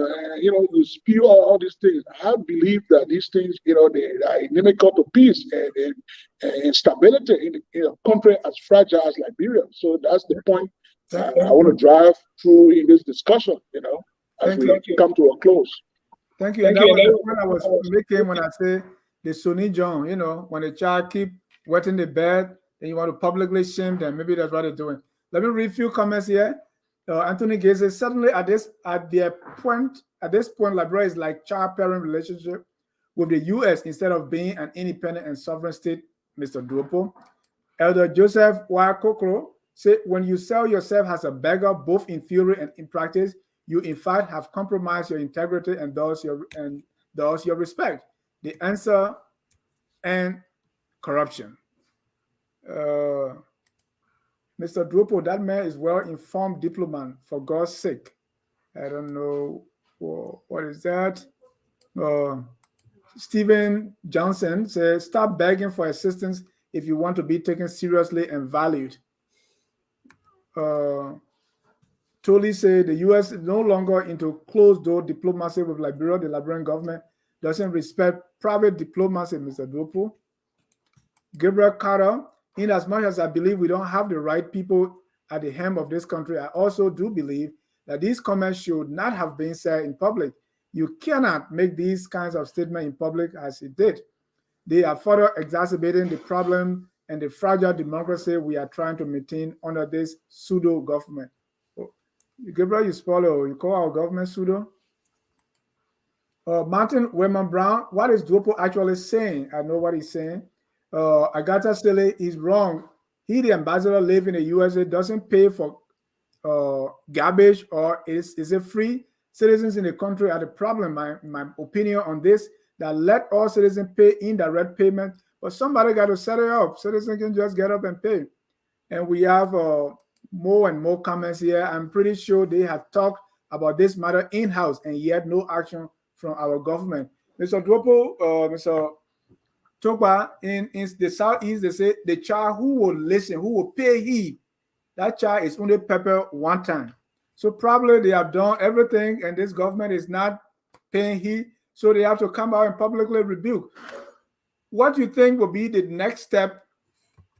you know, you spew all these things. I believe that these things, you know, they are inimical to peace and stability in a country as fragile as Liberia. So that's the point I want to drive through in this discussion, you know, as we come to a close. Thank you. And that was the point I was making when I say the Sonny John, you know, when a child keep wetting the bed and you want to publicly shame them, maybe that's what they're doing. Let me read a few comments here. Anthony Gates says, suddenly at this point, Liberia is like child-parent relationship with the U.S. instead of being an independent and sovereign state, Mr. Duopu. Elder Joseph Wakokro said, when you sell yourself as a beggar, both in theory and in practice, you in fact have compromised your integrity and thus does your respect? The answer, and corruption. Mr. Duopu, that man is well-informed diplomat, for God's sake. I don't know what is that. Stephen Johnson says, stop begging for assistance if you want to be taken seriously and valued. Tolly said the U.S. is no longer into closed-door diplomacy with Liberia. The Liberian government doesn't respect private diplomacy, Mr. Duopu. Gabriel Carter, in as much as I believe we don't have the right people at the helm of this country, I also do believe that these comments should not have been said in public. You cannot make these kinds of statements in public as he did. They are further exacerbating the problem and the fragile democracy we are trying to maintain under this pseudo government. Gabriel, you spoil, you call our government pseudo? Martin Wayman Brown, what is Duopu actually saying? I know what he's saying. Agatha Stele is wrong. He, the ambassador, live in the USA, doesn't pay for garbage, or is it free? Citizens in the country are the problem. My opinion on this, that let all citizens pay indirect payment, but somebody got to set it up. Citizens can just get up and pay. And we have more and more comments here. I'm pretty sure they have talked about this matter in-house, and yet no action from our government. Mr. Duopu, Mr. Tukpah, in the Southeast, they say the child who will listen, who will pay heed, that child is only pepper one time. So probably they have done everything, and this government is not paying heed, so they have to come out and publicly rebuke. What do you think will be the next step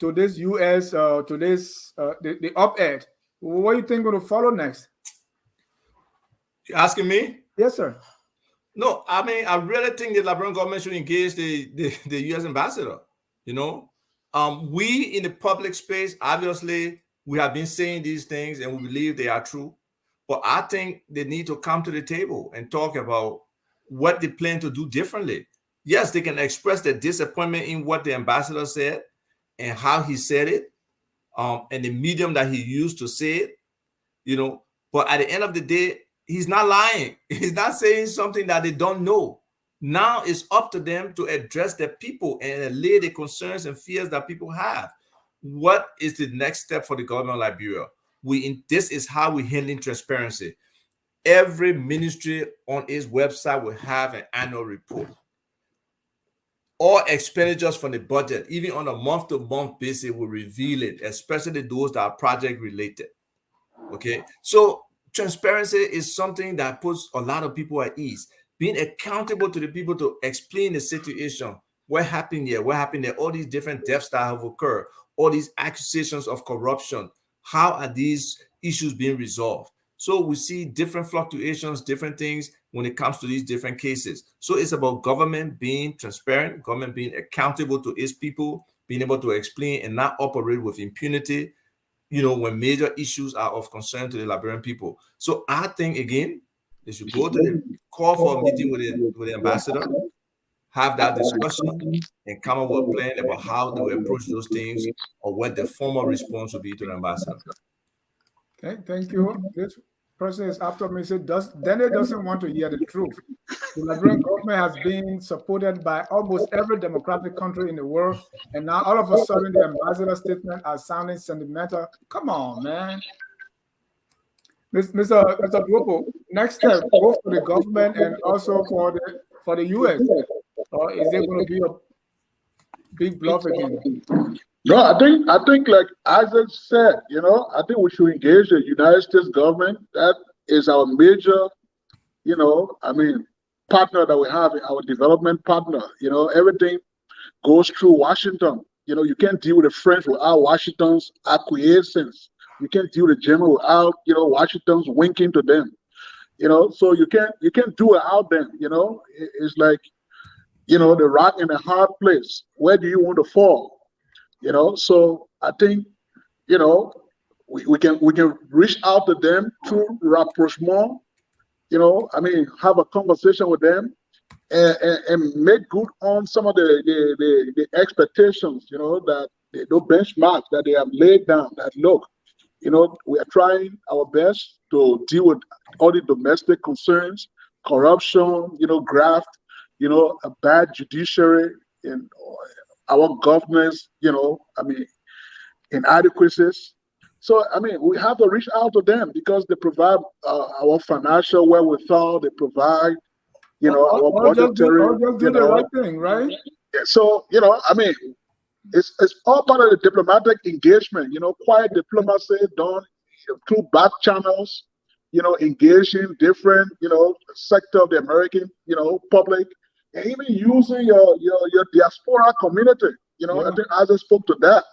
to this U.S., to this, the op-ed? What do you think going to follow next? You asking me? Yes, sir. No, I mean, I really think the Liberian government should engage the U.S. ambassador. You know, we in the public space, obviously, we have been saying these things and we believe they are true. But I think they need to come to the table and talk about what they plan to do differently. Yes, they can express their disappointment in what the ambassador said and how he said it, and the medium that he used to say it, you know. But at the end of the day, he's not lying. He's not saying something that they don't know. Now it's up to them to address their people and allay the concerns and fears that people have. What is the next step for the government of Liberia? This is how we handle transparency. Every ministry on its website will have an annual report. All expenditures from the budget, even on a month-to-month basis, will reveal it, especially those that are project related. Okay, so transparency is something that puts a lot of people at ease. Being accountable to the people to explain the situation, what happened here, what happened there, all these different deaths that have occurred, all these accusations of corruption, how are these issues being resolved? So we see different fluctuations, different things when it comes to these different cases. So it's about government being transparent, government being accountable to its people, being able to explain and not operate with impunity, you know, when major issues are of concern to the Liberian people. So I think, again, they should go to the call for a meeting with the ambassador, have that discussion, and come up with a plan about how they will approach those things or what the formal response will be to the ambassador. Okay, thank you. This person is after me. Said, Daniel doesn't want to hear the truth. The Liberian government has been supported by almost every democratic country in the world, and now all of a sudden the ambassador's statement are sounding sentimental. Come on, man. Mr. Duopu, next step, both for the government and also for the U.S. Or is there going to be a big bluff again? No, I think like Isaac said, you know, I think we should engage the United States government. That is our major, you know, I mean, partner that we have, our development partner. You know, everything goes through Washington. You know, you can't deal with the French without Washington's acquiescence. You can't deal with the German without, you know, Washington's winking to them. You know, so you can't do it without them. You know, it's like, you know, the rock in a hard place. Where do you want to fall? You know, so I think, you know, we can reach out to them through rapprochement. You know, I mean, have a conversation with them and make good on some of the expectations. You know, that the benchmarks that they have laid down. That look, you know, we are trying our best to deal with all the domestic concerns, corruption, you know, graft, a bad judiciary in our governance, inadequacies. So, we have to reach out to them because they provide our financial wherewithal, they provide, our budgetary, just do the right thing, right? So, it's all part of the diplomatic engagement, quiet diplomacy done through back channels, engaging different, sector of the American, public, and even using your diaspora community. I think Isaac spoke to that.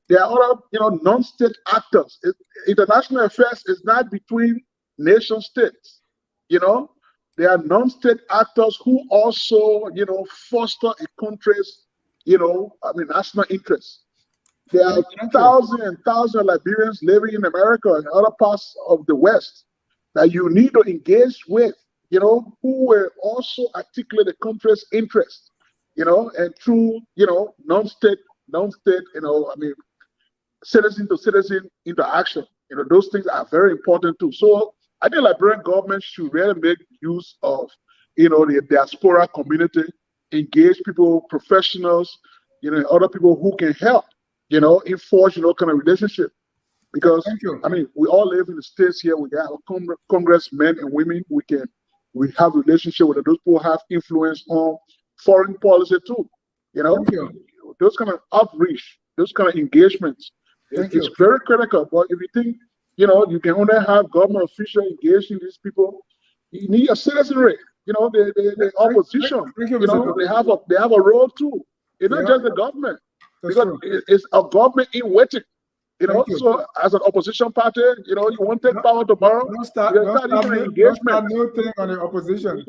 There are other, non-state actors. International affairs is not between nation states. There are non-state actors who also, foster a country's, national interests. There are thousands and thousands of Liberians living in America and other parts of the West that you need to engage with, who will also articulate the country's interests, and through, non-state, citizen to citizen interaction. Those things are very important too. So I think Liberian government should really make use of, the diaspora community, engage people, professionals, other people who can help, enforce, kind of relationship. Because we all live in the states here. We have congressmen and women. We have relationship with those people, have influence on foreign policy too. Those kind of outreach, those kind of engagements. It's very critical. But if you think, you can only have government officials engaging these people, you need a citizenry. The opposition. They have a role too. It's not just the government. Because it's a government in waiting. So as an opposition party, you want to take power tomorrow. Don't start new thing on the opposition.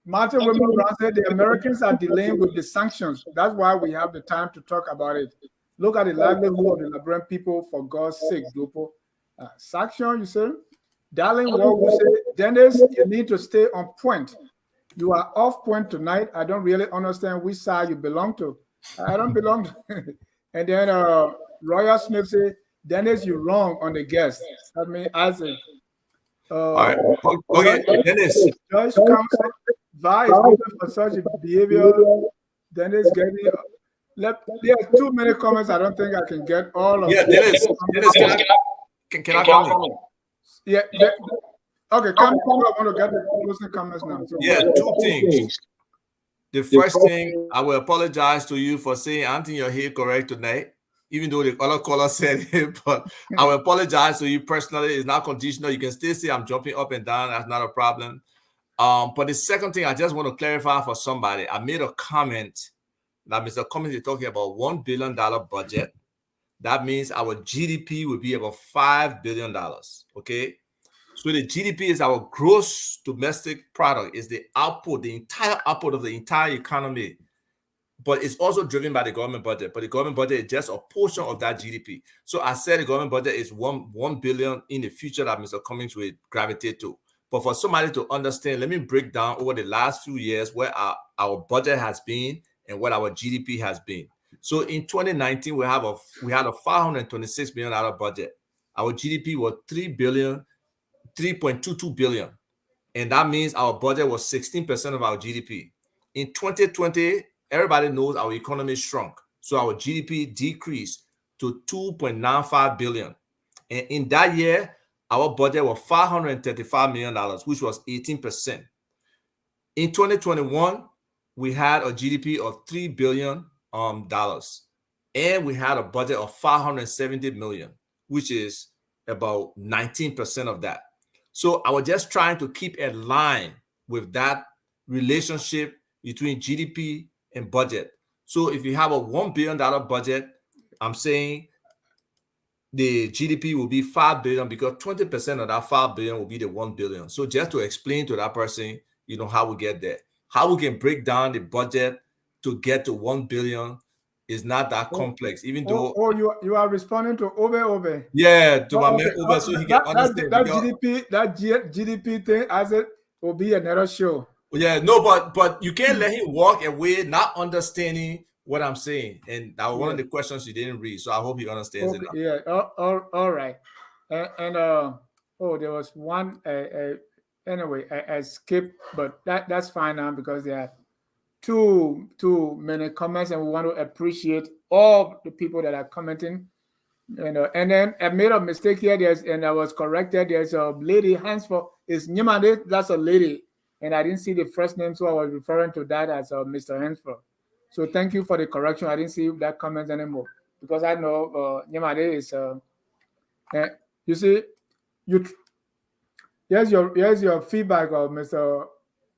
Martin William Brown said the Americans are delaying with the sanctions. That's why we have the time to talk about it. Look at the livelihood of the Liberian people, for God's sake, Duopu. Sanction, you say? Darling, what we say, Dennis, you need to stay on point. You are off point tonight. I don't really understand which side you belong to. I don't belong to. And then Royal Smith said, Dennis, you're wrong on the guest. I mean, Isaac. All right. Okay, Dennis. Judge Counsel, advice for such a behavior. Dennis gave me. There are too many comments. I don't think I can get all of them. Dennis, can I come in? Yeah. Okay, come. I want to get the closing comments now. So, two things. The first thing, I will apologize to you for saying I don't think you're here correct tonight, even though the other caller said it, but I will apologize to you personally. It's not conditional. You can still say I'm jumping up and down. That's not a problem. But the second thing, I just want to clarify for somebody. I made a comment that Mr. Cummings is talking about $1 billion budget. That means our GDP will be about $5 billion, okay? So the GDP is our gross domestic product, is the output, the entire output of the entire economy. But it's also driven by the government budget. But the government budget is just a portion of that GDP. So I said the government budget is $1 billion in the future that Mr. Cummings will gravitate to. But for somebody to understand, let me break down over the last few years where our budget has been and what our GDP has been. So in 2019, we had a $526 million budget. Our GDP was $3.22 billion. And that means our budget was 16% of our GDP. In 2020, everybody knows our economy shrunk. So our GDP decreased to $2.95 billion. And in that year, our budget was $535 million, which was 18%. In 2021, we had a GDP of $3 billion. And we had a budget of $570 million, which is about 19% of that. So I was just trying to keep in line with that relationship between GDP and budget. So if you have a $1 billion budget, I'm saying the GDP will be $5 billion because 20% of that $5 billion will be the $1 billion. So just to explain to that person, how we get there, how we can break down the budget to get to $1 billion is not that complex, even though. You are responding to Obe. Yeah, to my man Obe, so he can understand. That GDP thing, as it will be another show. Yeah, no, but you can't let him walk away not understanding what I'm saying. And that was one of the questions you didn't read, so I hope he understands it now. Yeah, all right. And there was one. Anyway, I skipped, but that's fine now because they are too many comments, and we want to appreciate all the people that are commenting. And then I made a mistake here. And I was corrected. There's a lady, hands for is Nyamade. That's a lady, and I didn't see the first name, so I was referring to that as Mr. Hansford. So thank you for the correction. I didn't see that comment anymore because I know Nyamade is. You see, here's your feedback, Mr.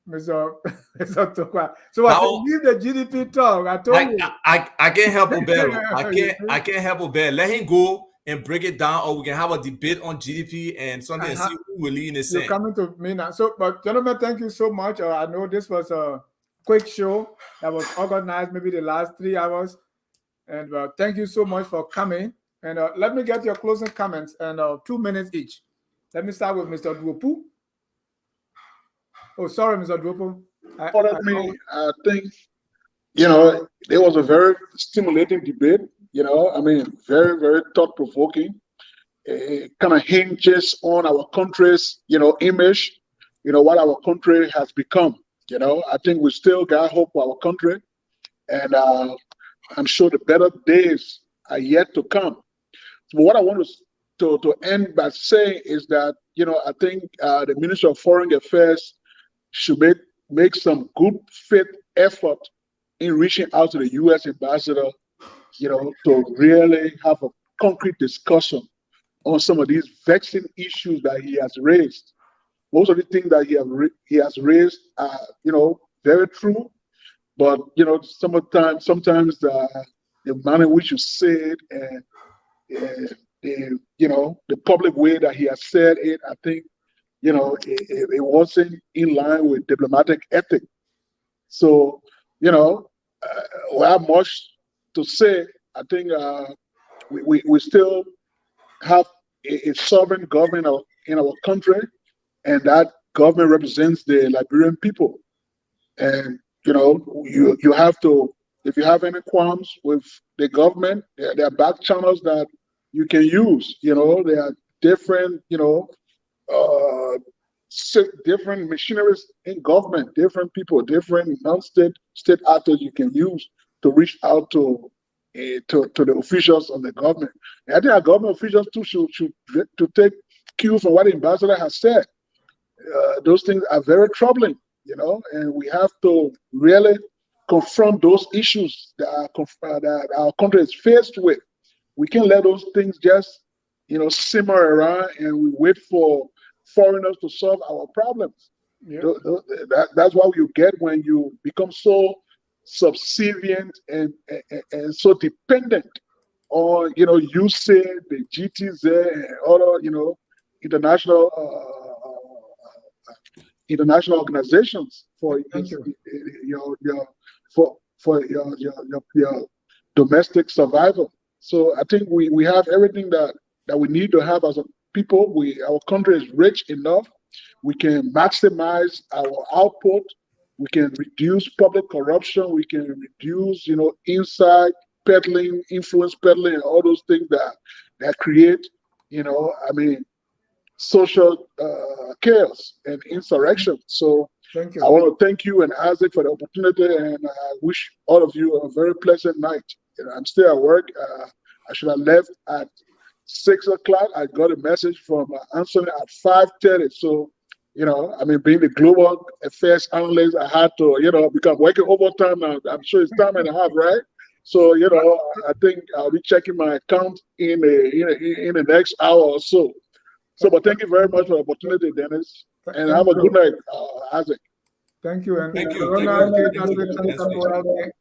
Mr. Tukpah. So I said, leave the GDP talk. I told you. I can't help Obero. I can't help Obero. Let him go and break it down, or we can have a debate on GDP and something and see who will lead in the same. You're coming to me now. So, but gentlemen, thank you so much. I know this was a quick show that was organized maybe the last 3 hours. And thank you so much for coming. And let me get your closing comments and 2 minutes each. Let me start with Mr. Duopu. Oh, sorry, Mr. Duopu. I think, there was a very stimulating debate, very, very thought-provoking. It kind of hinges on our country's, image, what our country has become. I think we still got hope for our country. And I'm sure the better days are yet to come. So what I want to end by saying is that, I think the Minister of Foreign Affairs should make some good faith effort in reaching out to the U.S. ambassador, to really have a concrete discussion on some of these vexing issues that he has raised. Most of the things that he has raised are, very true, but sometimes the manner in which you say it and the public way that he has said it, I think, it wasn't in line with diplomatic ethics. So, we have much to say. I think we still have a sovereign government in our country, and that government represents the Liberian people. And, you have to, if you have any qualms with the government, there are back channels that you can use. There are different, different machineries in government, different people, different non-state actors you can use to reach out to the officials of the government. And I think our government officials too should to take cue from what the ambassador has said. Those things are very troubling, and we have to really confront those issues that our country is faced with. We can't let those things just, simmer around and we wait for foreigners to solve our problems. Yeah. That's what you get when you become so subservient and so dependent on, you say the GTZ and other, international organizations for your domestic survival. So I think we have everything that we need to have as a people. Our country is rich enough. We can maximize our output. We can reduce public corruption. We can reduce, inside peddling, influence peddling, and all those things that create, social chaos and insurrection. So I want to thank you and Isaac for the opportunity, and I wish all of you a very pleasant night. I'm still at work. I should have left at 6 o'clock. I got a message from Anthony at 5:30. So, being the global affairs analyst, I had to, become working overtime now. I'm sure it's time and a half, right? So, I think I'll be checking my account in the next hour or so. So, but thank you very much for the opportunity, Dennis. And have a good night, Isaac. Thank you. And thank you.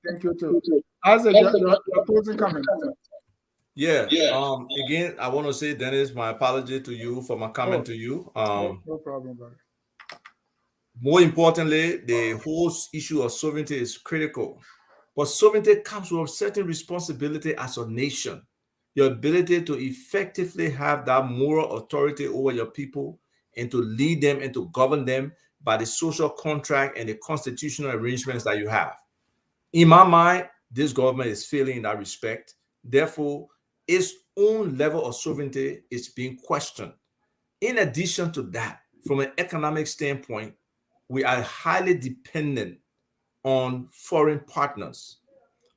Thank you too. Isaac, your closing comment. Yeah. Again, I want to say, Dennis, my apology to you for my comment to you. No problem, brother. More importantly, the whole issue of sovereignty is critical. But sovereignty comes with a certain responsibility as a nation. Your ability to effectively have that moral authority over your people and to lead them and to govern them by the social contract and the constitutional arrangements that you have. In my mind, this government is failing in that respect. Therefore, its own level of sovereignty is being questioned. In addition to that, from an economic standpoint, we are highly dependent on foreign partners.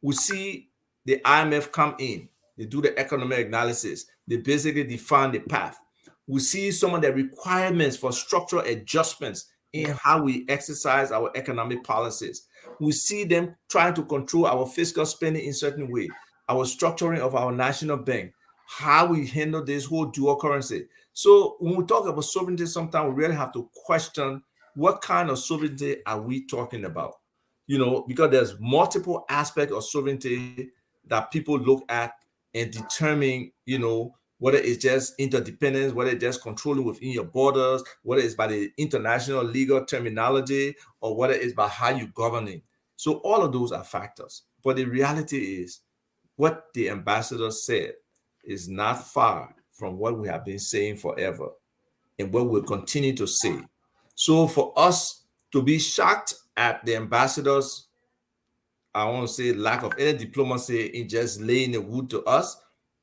We see the IMF come in, they do the economic analysis, they basically define the path. We see some of the requirements for structural adjustments in how we exercise our economic policies. We see them trying to control our fiscal spending in certain way, our structuring of our national bank, how we handle this whole dual currency. So when we talk about sovereignty, sometimes we really have to question what kind of sovereignty are we talking about? You know, because there's multiple aspects of sovereignty that people look at and determine, you know, whether it's just interdependence, whether it's just controlling within your borders, whether it's by the international legal terminology, or whether it's by how you govern it. So all of those are factors. But the reality is, what the ambassador said is not far from what we have been saying forever and what we'll continue to say. So for us to be shocked at the ambassador's, I want to say, lack of any diplomacy in just laying the wood to us,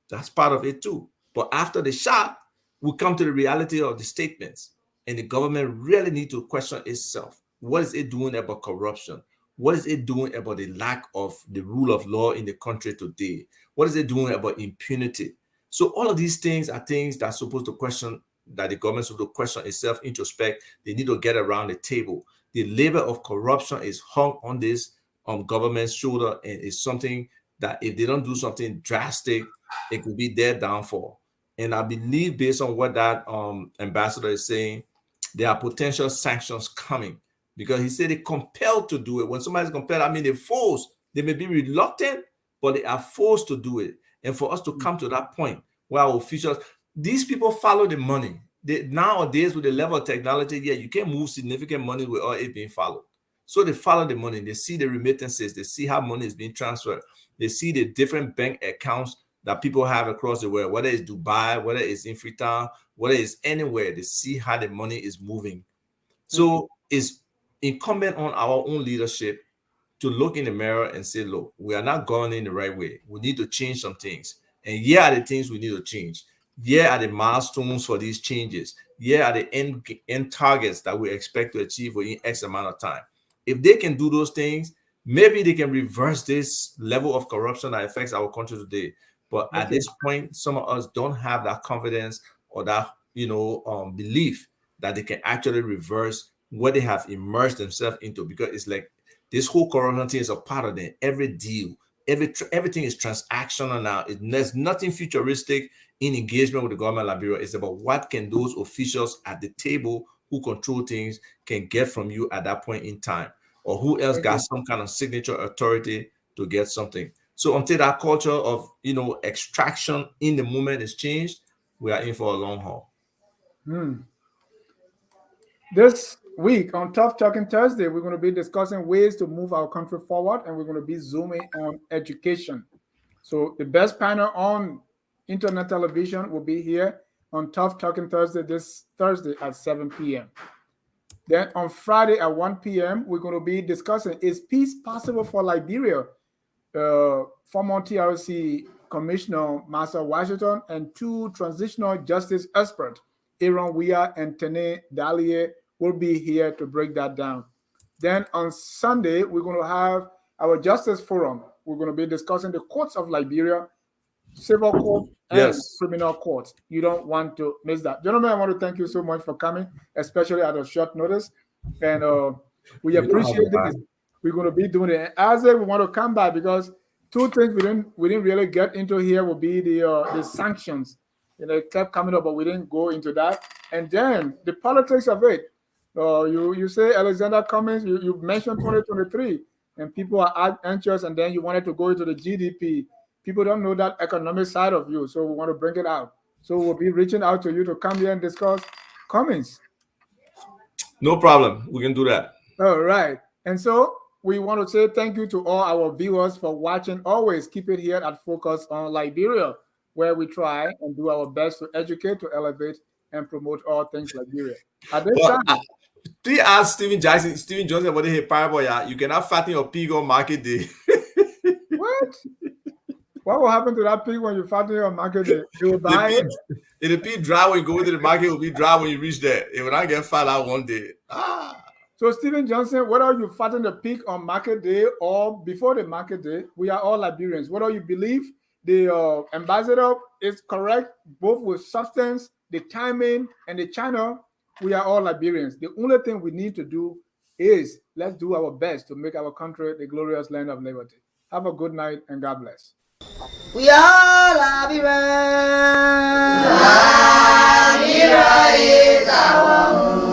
that's part of it too. But after the shock, we come to the reality of the statements, and the government really need to question itself. What is it doing about corruption? What is it doing about the lack of the rule of law in the country today? What is it doing about impunity? So all of these things are things that are supposed to question, that the government should question itself, introspect. They need to get around the table. The labor of corruption is hung on this government's shoulder, and it's something that if they don't do something drastic, it could be their downfall. And I believe, based on what that ambassador is saying, there are potential sanctions coming, because he said they're compelled to do it. When somebody's compelled, I mean they're forced. They may be reluctant, but they are forced to do it. And for us to come to that point where our officials, these people follow the money. Nowadays, with the level of technology, yeah, you can move significant money without it being followed. So they follow the money. They see the remittances. They see how money is being transferred. They see the different bank accounts that people have across the world, whether it's Dubai, whether it's in Freetown, whether it's anywhere. They see how the money is moving. So it's incumbent on our own leadership to look in the mirror and say, look, we are not going in the right way. We need to change some things. And here are the things we need to change. Here are the milestones for these changes. Here are the end targets that we expect to achieve within X amount of time. If they can do those things, maybe they can reverse this level of corruption that affects our country today. But at this point, some of us don't have that confidence or that, belief that they can actually reverse what they have immersed themselves into, because it's like this whole corruption thing is a part of them. Every deal, everything is transactional now. There's nothing futuristic in engagement with the government of Liberia. It's about what can those officials at the table who control things can get from you at that point in time, or who else got some kind of signature authority to get something. So until that culture of extraction in the moment is changed, we are in for a long haul. This week on Tough Talking Thursday, we're going to be discussing ways to move our country forward, and we're going to be zooming on education. So the best panel on internet television will be here on Tough Talking Thursday this Thursday at 7 p.m. Then on Friday at 1 p.m., we're going to be discussing, is peace possible for Liberia? Former TRC Commissioner Master Washington and two transitional justice experts, Aaron Weir and Tene Dalie, will be here to break that down. Then on Sunday, we're going to have our Justice Forum. We're going to be discussing the courts of Liberia, civil court and criminal courts. You don't want to miss that. Gentlemen, I want to thank you so much for coming, especially at a short notice. And we appreciate this. We're going to be doing it. As we want to come back, because two things we didn't really get into here will be the sanctions. It kept coming up, but we didn't go into that. And then the politics of it. You say Alexander Cummings, you mentioned 2023, and people are anxious, and then you wanted to go into the GDP. People don't know that economic side of you, so we want to bring it out. So we'll be reaching out to you to come here and discuss Cummings. No problem. We can do that. All right. And so we want to say thank you to all our viewers for watching. Always keep it here at Focus on Liberia, where we try and do our best to educate, to elevate, and promote all things Liberia. At this time, please ask Stephen Johnson about the parable. You cannot fatten your pig on market day. What? What will happen to that pig when you fatten your market day? You will buy it. It'll be dry when you go into the market. It will be dry when you reach there. It will not get fat out one day. So, Stephen Johnson, whether you fatten the pig on market day or before the market day, we are all Liberians. Whether you believe the ambassador is correct, both with substance, the timing, and the channel, we are all Liberians. The only thing we need to do is let's do our best to make our country the glorious land of liberty. Have a good night and God bless. We are Liberians. Liberia is our home.